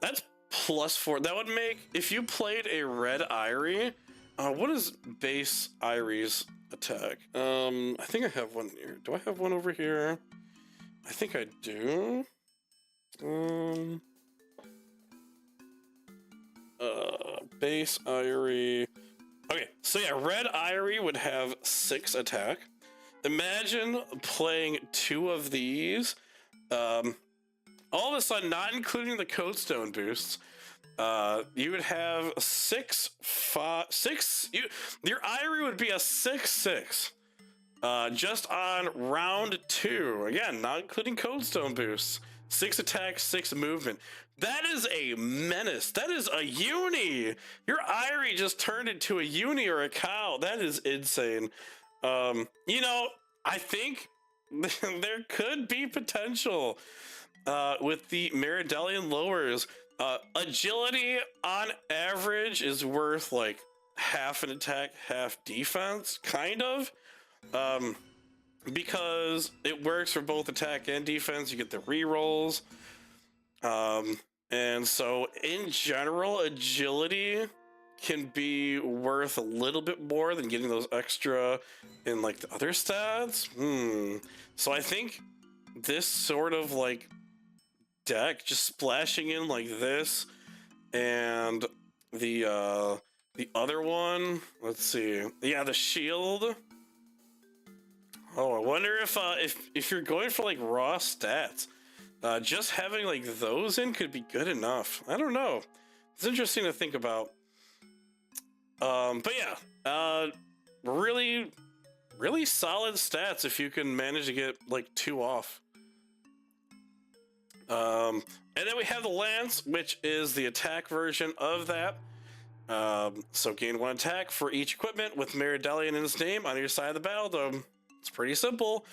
That's plus 4. That would make, if you played a red Irie, what is base Irie's attack? I think I have one here. Do I have one over here? I think I do. Base Irie. Okay, so yeah, red Irie would have 6 attack. Imagine playing 2 of these. All of a sudden, not including the Codestone boosts, you would have 6. Your Irie would be a 6/6. Just on round 2. Again, not including Codestone boosts. 6 attack, 6 movement. That is a menace. That is a uni. Your Irie just turned into a uni or a cow. That is insane. You know, I think there could be potential with the Meridelian lowers. Agility on average is worth like half an attack, half defense, kind of. Because it works for both attack and defense. You get the rerolls. And so in general, agility can be worth a little bit more than getting those extra in like the other stats. So I think this sort of like deck, just splashing in like this and the other one, let's see, yeah, the shield. Oh, I wonder if you're going for like raw stats, just having like those in could be good enough. I don't know. It's interesting to think about. But yeah, really, really solid stats if you can manage to get like 2 off. And then we have the Lance, which is the attack version of that. So gain 1 attack for each equipment with Meridelian in its name on your side of the battle dome. It's pretty simple.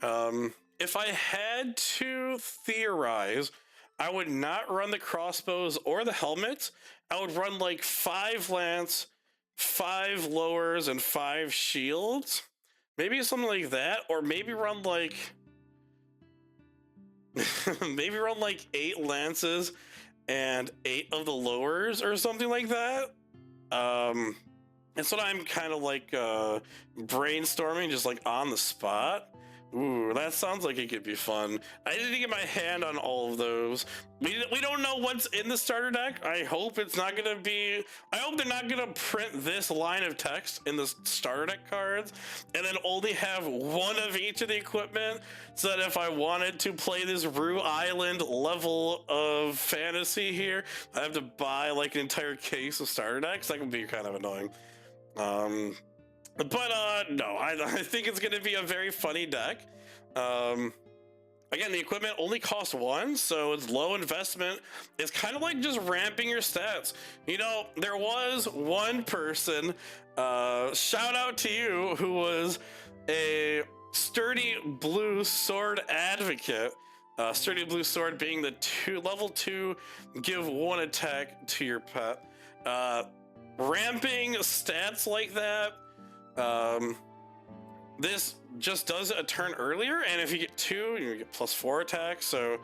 If I had to theorize, I would not run the crossbows or the helmets. I would run like 5 lance, 5 lowers, and 5 shields. Maybe something like that, or maybe run like maybe run like 8 lances and 8 of the lowers or something like that. That's what I'm kind of like brainstorming, just like on the spot. Ooh, that sounds like it could be fun. I didn't get my hand on all of those. We don't know what's in the starter deck. I hope it's not gonna be. I hope they're not gonna print this line of text in the starter deck cards, and then only have 1 of each of the equipment, so that if I wanted to play this Rue Island level of fantasy here, I have to buy like an entire case of starter decks. That can be kind of annoying. But no, I think it's going to be a very funny deck. Again, the equipment only costs 1, so it's low investment. It's kind of like just ramping your stats. You know, there was one person, shout out to you, who was a Sturdy Blue Sword advocate. Sturdy Blue Sword being the level 2, give 1 attack to your pet. Ramping stats like that, this just does it a turn earlier, and if you get 2, you get +4 attack. So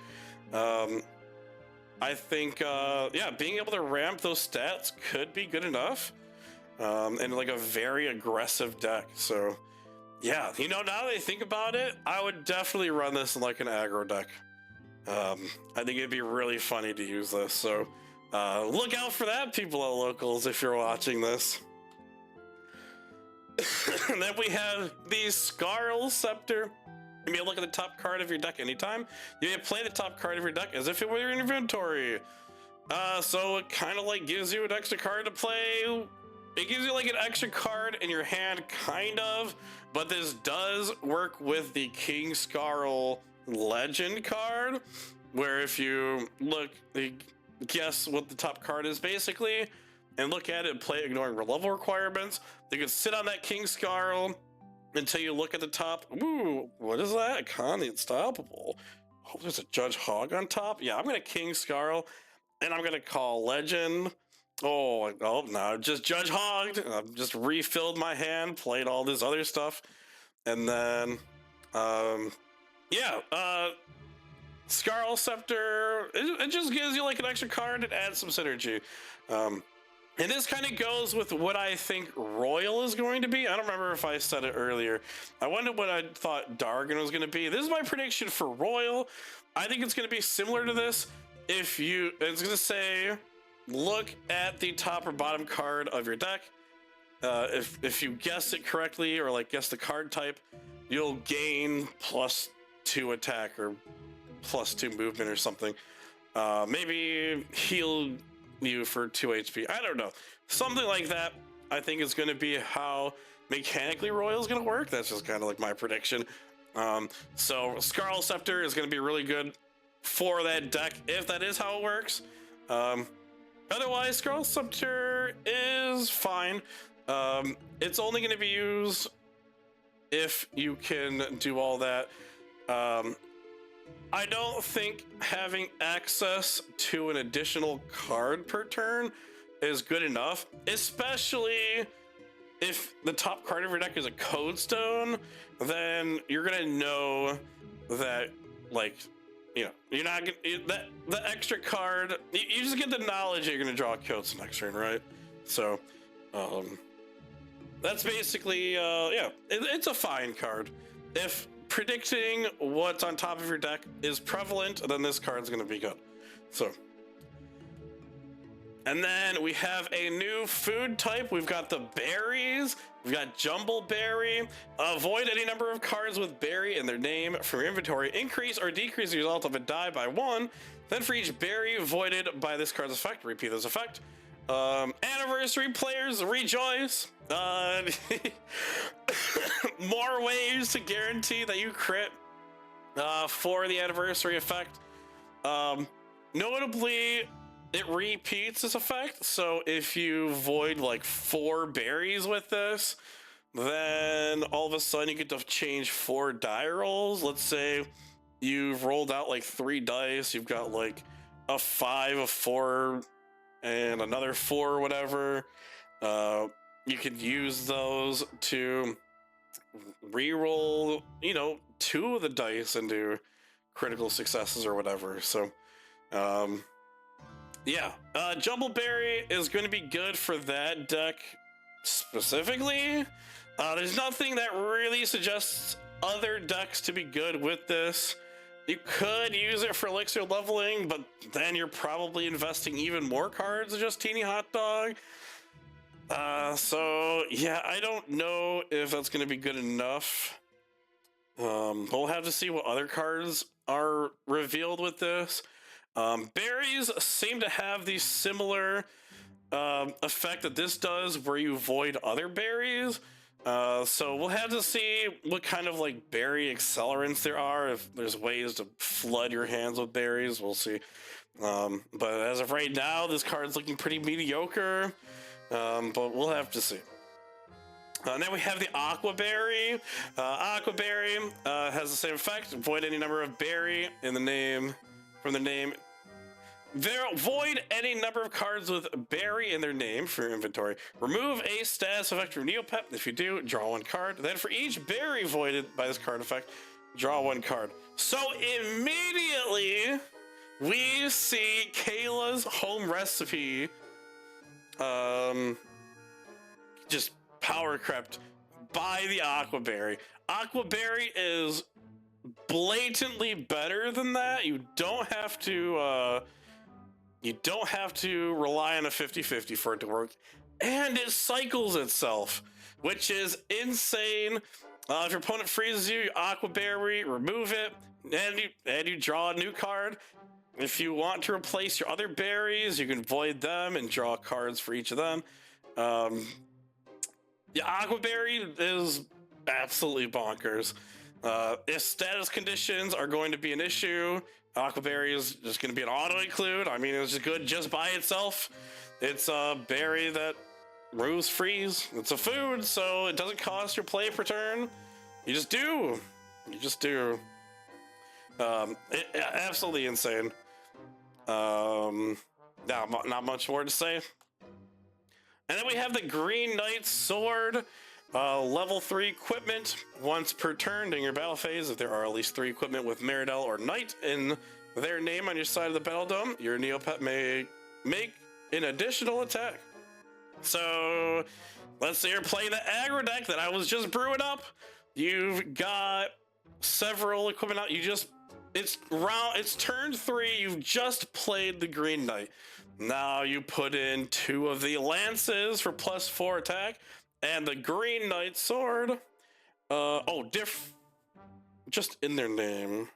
I think yeah, being able to ramp those stats could be good enough, and like a very aggressive deck. So yeah, you know, now that I think about it, I would definitely run this in like an aggro deck. I think it'd be really funny to use this. So look out for that, people at Locals, if you're watching this. And then we have the Skarl Scepter. You may look at the top card of your deck anytime. You may play the top card of your deck as if it were your inventory. So it kind of like gives you an extra card to play. It gives you like an extra card in your hand, kind of. But this does work with the King Skarl Legend card, where if you look, guess what the top card is basically, and look at it and play ignoring level requirements, you can sit on that King Skarl until you look at the top. Ooh, what is that? Khan the Unstoppable. Oh, there's a Judge Hog on top. Yeah, I'm gonna King Skarl, and I'm gonna call Legend. Oh no, just Judge Hogged. I've just refilled my hand, played all this other stuff, and then yeah, Skarl Scepter. It just gives you like an extra card and adds some synergy. And this kind of goes with what I think Royal is going to be. I don't remember if I said it earlier. I wondered what I thought Dargon was going to be. This is my prediction for Royal. I think it's going to be similar to this. It's going to say, look at the top or bottom card of your deck. If you guess it correctly, or like guess the card type, you'll gain +2 attack or +2 movement or something. Maybe heal you for 2 HP. I don't know. Something like that, I think, is going to be how mechanically Royal is going to work. That's just kind of like my prediction. So Skarl Scepter is going to be really good for that deck, if that is how it works. Otherwise, Skarl Scepter is fine. It's only going to be used if you can do all that. I don't think having access to an additional card per turn is good enough, especially if the top card of your deck is a Code Stone. Then you're gonna know that, like, you know, you're not gonna the extra card. You just get the knowledge that you're gonna draw a Code Stone next turn, right? So, that's basically yeah, it's a fine card. If predicting what's on top of your deck is prevalent, then this card's going to be good. So, And then we have a new food type. We've got the berries. We've got Jumble Berry. Avoid any number of cards with berry in their name from your inventory. Increase or decrease the result of a die by 1. Then for each berry voided by this card's effect, repeat this effect. Anniversary players rejoice. More ways to guarantee that you crit for the anniversary effect. Notably, it repeats this effect, so if you void like 4 berries with this, then all of a sudden you get to change 4 die rolls. Let's say you've rolled out like 3 dice, you've got like a 5, a 4, and another 4 or whatever. You could use those to re-roll, you know, 2 of the dice into critical successes or whatever. So yeah, Jumbleberry is going to be good for that deck specifically. There's nothing that really suggests other decks to be good with this. You could use it for elixir leveling, but then you're probably investing even more cards than just Teeny Hot Dog. So yeah, I don't know if that's going to be good enough. We'll have to see what other cards are revealed with this. Berries seem to have the similar effect that this does, where you void other berries. So we'll have to see what kind of like berry accelerants there are. If there's ways to flood your hands with berries, we'll see. But as of right now, this card's looking pretty mediocre. But we'll have to see. Then we have the Aqua Berry. Aqua Berry has the same effect. Void any number of berry in the name, from the name. Void any number of cards with berry in their name from your inventory. Remove a status effect from Neopet. If you do, draw 1 card. Then for each berry voided by this card effect, draw 1 card. So immediately we see Kayla's home recipe just power crept by the Aqua Berry. Aqua Berry is blatantly better than that. You don't have to rely on a 50-50 for it to work, and it cycles itself, which is insane. If your opponent freezes you, Aqua Berry, remove it, and you draw a new card. If you want to replace your other berries, you can void them and draw cards for each of them. Yeah, Aqua Berry is absolutely bonkers. If status conditions are going to be an issue, Aqua Berry is just going to be an auto include. I mean, it's just good just by itself. It's a berry that removes freeze. It's a food, so it doesn't cost your play per turn. You just do. You just do. Absolutely insane. Not much more to say. And then we have the Green Knight Sword, level 3 equipment. Once per turn during your battle phase, if there are at least 3 equipment with Meridel or Knight in their name on your side of the battle dome, your Neopet may make an additional attack. So let's say you're playing the aggro deck that I was just brewing up. You've got several equipment out. It's turn 3. You've just played the Green Knight. Now you put in 2 of the lances for +4 attack, and the Green Knight Sword. Just in their name.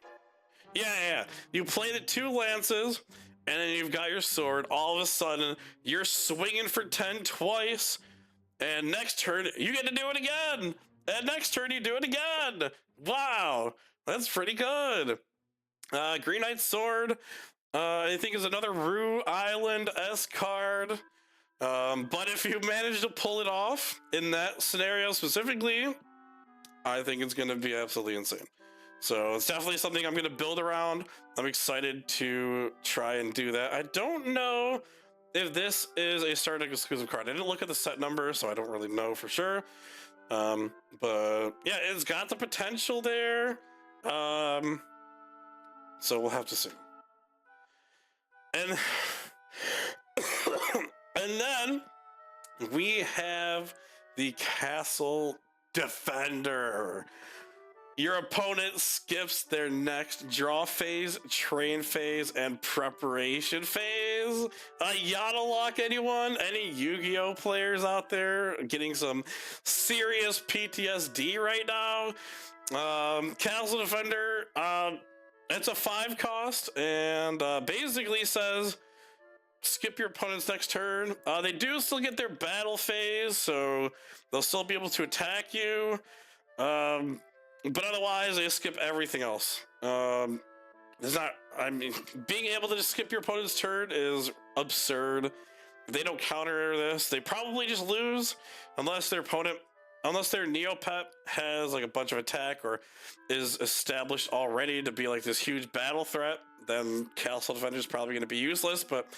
Yeah. You play the 2 lances, and then you've got your sword. All of a sudden, you're swinging for 10 twice, and next turn you get to do it again. And next turn you do it again. Wow, that's pretty good. Green Knight Sword, I think is another Rue Island-esque card. But if you manage to pull it off in that scenario specifically, I think it's going to be absolutely insane. So it's definitely something I'm going to build around. I'm excited to try and do that. I don't know if this is a Star Deck exclusive card. I didn't look at the set number, so I don't really know for sure. But yeah, it's got the potential there. So we'll have to see. And and then we have the Castle Defender. Your opponent skips their next draw phase, train phase, and preparation phase. guys? Yada lock anyone? Any Yu-Gi-Oh players out there getting some serious PTSD right now? Castle Defender, it's a 5 cost, and basically says skip your opponent's next turn. They do still get their battle phase, so they'll still be able to attack you. But otherwise, they skip everything else. There's not, I mean, being able to just skip your opponent's turn is absurd. If they don't counter this, they probably just lose unless their Neopet has like a bunch of attack or is established already to be like this huge battle threat. Then Castle Defender is probably going to be useless. But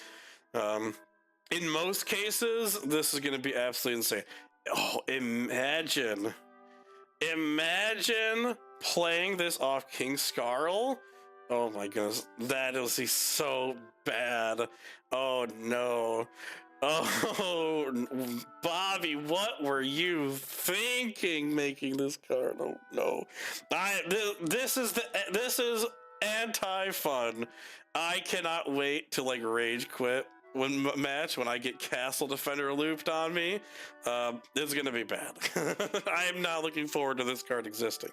in most cases, this is going to be absolutely insane. Oh, imagine playing this off King Scarl. Oh my goodness, that is so bad. Oh no. Oh, Bobby, what were you thinking making this card? Oh no. This is anti-fun. I cannot wait to like rage quit when I get Castle Defender looped on me. It's gonna be bad. I am not looking forward to this card existing.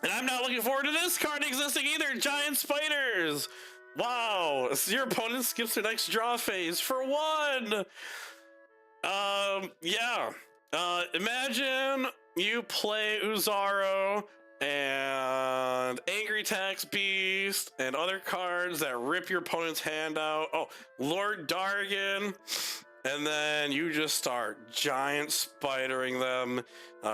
And I'm not looking forward to this card existing either, Giant Spiders! Wow, so your opponent skips their next draw phase for 1! Yeah. Imagine you play Uzaro and Angry Tax Beast and other cards that rip your opponent's hand out. Oh, Lord Dargon. And then you just start giant spidering them.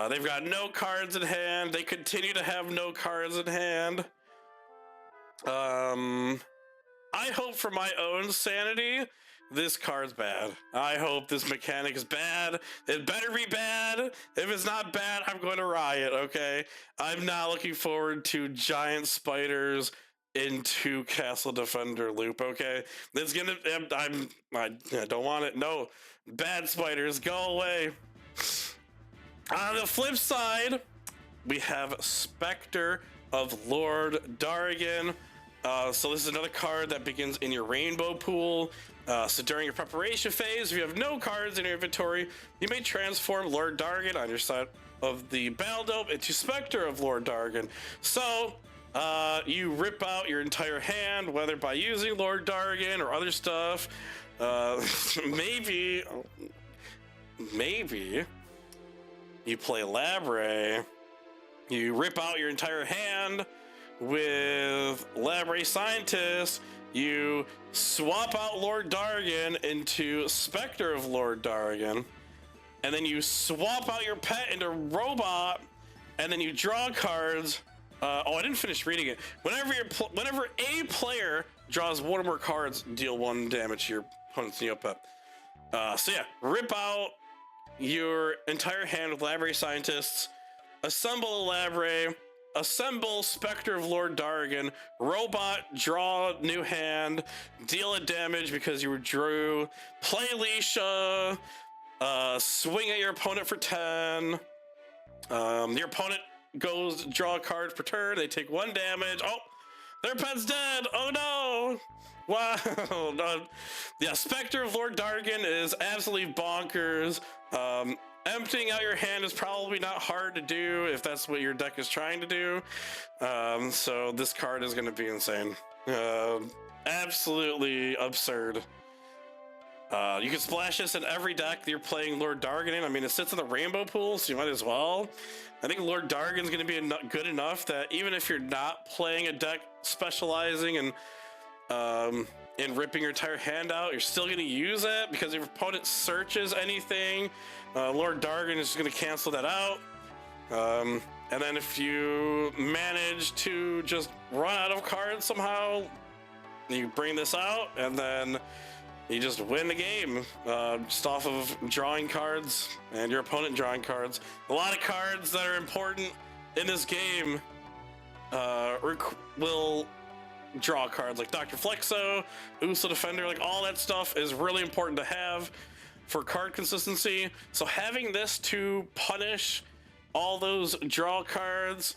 They've got no cards in hand. They continue to have no cards in hand. I hope for my own sanity, this card's bad. I hope this mechanic is bad. It better be bad. If it's not bad, I'm going to riot, okay? I'm not looking forward to giant spiders into Castle Defender loop, okay? It's gonna, I don't want it. No, bad spiders, go away. On the flip side, we have Spectre of Lord Dargon. So this is another card that begins in your rainbow pool. So during your preparation phase, if you have no cards in your inventory, you may transform Lord Dargon on your side of the battle dome into Spectre of Lord Dargon. So you rip out your entire hand, whether by using Lord Dargon or other stuff. Maybe you play Labre. You rip out your entire hand with Labre Scientist. You swap out Lord Dargon into Spectre of Lord Dargon, and then you swap out your pet into Robot, and then you draw cards. Oh, I didn't finish reading it. Whenever a player draws one or more cards, deal 1 damage to your opponent's Neopet. So yeah, rip out your entire hand with Labre Scientists, assemble a Labre, assemble Spectre of Lord Dargon, Robot, draw new hand, deal a damage because you drew, play Alicia, swing at your opponent for 10. Your opponent goes draw a card per turn, they take 1 damage. Oh, their pet's dead. Oh no. Wow. No. Yeah, Spectre of Lord Dargon is absolutely bonkers. Emptying out your hand is probably not hard to do if that's what your deck is trying to do. So this card is going to be insane. Absolutely absurd. You can splash this in every deck that you're playing Lord Dargon in. I mean, it sits in the rainbow pool, so you might as well. I think Lord Dargon's going to be good enough that even if you're not playing a deck specializing in ripping your entire hand out, you're still going to use it because if your opponent searches anything, Lord Dargon is going to cancel that out. And then if you manage to just run out of cards somehow, you bring this out and then you just win the game just off of drawing cards and your opponent drawing cards. A lot of cards that are important in this game will draw cards, like Dr. Flexo, Uso Defender, like all that stuff is really important to have for card consistency. So having this to punish all those draw cards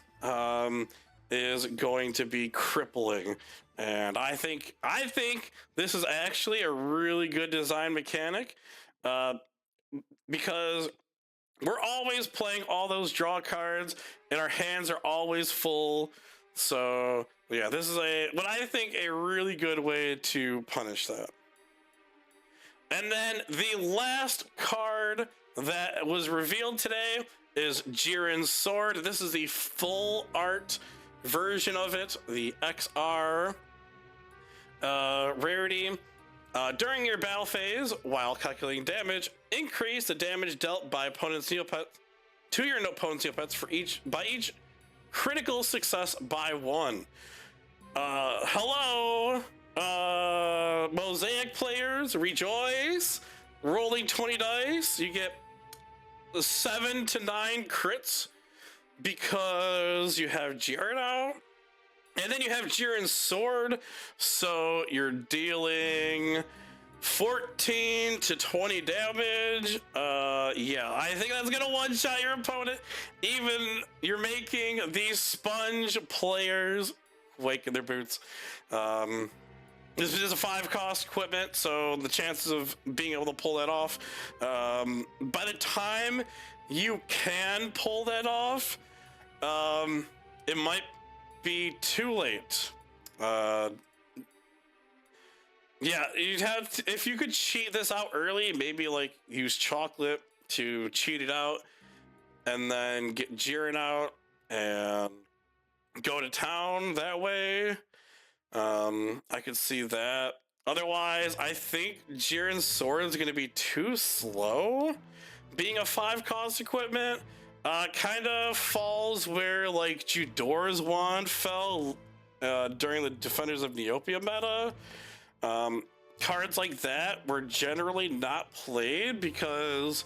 is going to be crippling. And I think this is actually a really good design mechanic, because we're always playing all those draw cards and our hands are always full. So yeah, this is what I think a really good way to punish that. And then the last card that was revealed today is Jiren's Sword. This is the full art version of it, the XR rarity. During your battle phase, while calculating damage, increase the damage dealt by opponent's Neopets to your opponent's Neopets for each critical success by 1. Hello, Mosaic players, rejoice! Rolling 20 dice, you get 7 to 9 crits because you have Jiren out. And then you have Jiren's Sword, so you're dealing 14 to 20 damage. Yeah, I think that's gonna one-shot your opponent. Even you're making these sponge players wake in their boots. This is a 5-cost equipment, so the chances of being able to pull that off, by the time you can pull that off, it might be too late. Yeah, you'd have to, if you could cheat this out early, maybe like use chocolate to cheat it out and then get Jiren out and go to town that way. I could see that. Otherwise, I think Jiren's Sword is going to be too slow. Being a 5-cost equipment, kind of falls where like Judora's wand fell during the Defenders of Neopia meta. Cards like that were generally not played because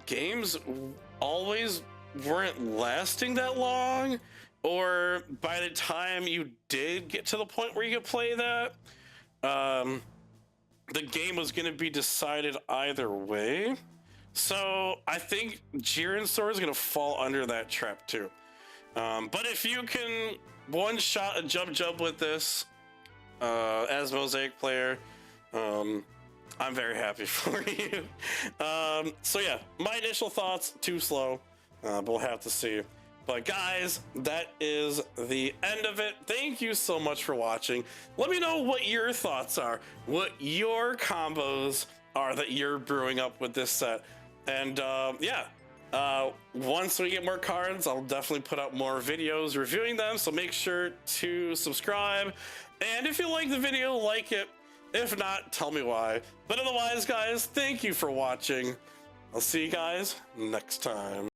games always weren't lasting that long, or by the time you did get to the point where you could play that, the game was going to be decided either way. So I think Jiren's Sword is going to fall under that trap too. But if you can one-shot a jump with this as Mosaic player, I'm very happy for you. So yeah, my initial thoughts, too slow, but we'll have to see. But guys, that is the end of it. Thank you so much for watching. Let me know what your thoughts are, what your combos are that you're brewing up with this set. And yeah, once we get more cards, I'll definitely put out more videos reviewing them, so make sure to subscribe. And if you like the video, like it. If not, tell me why. But otherwise, guys, thank you for watching. I'll see you guys next time.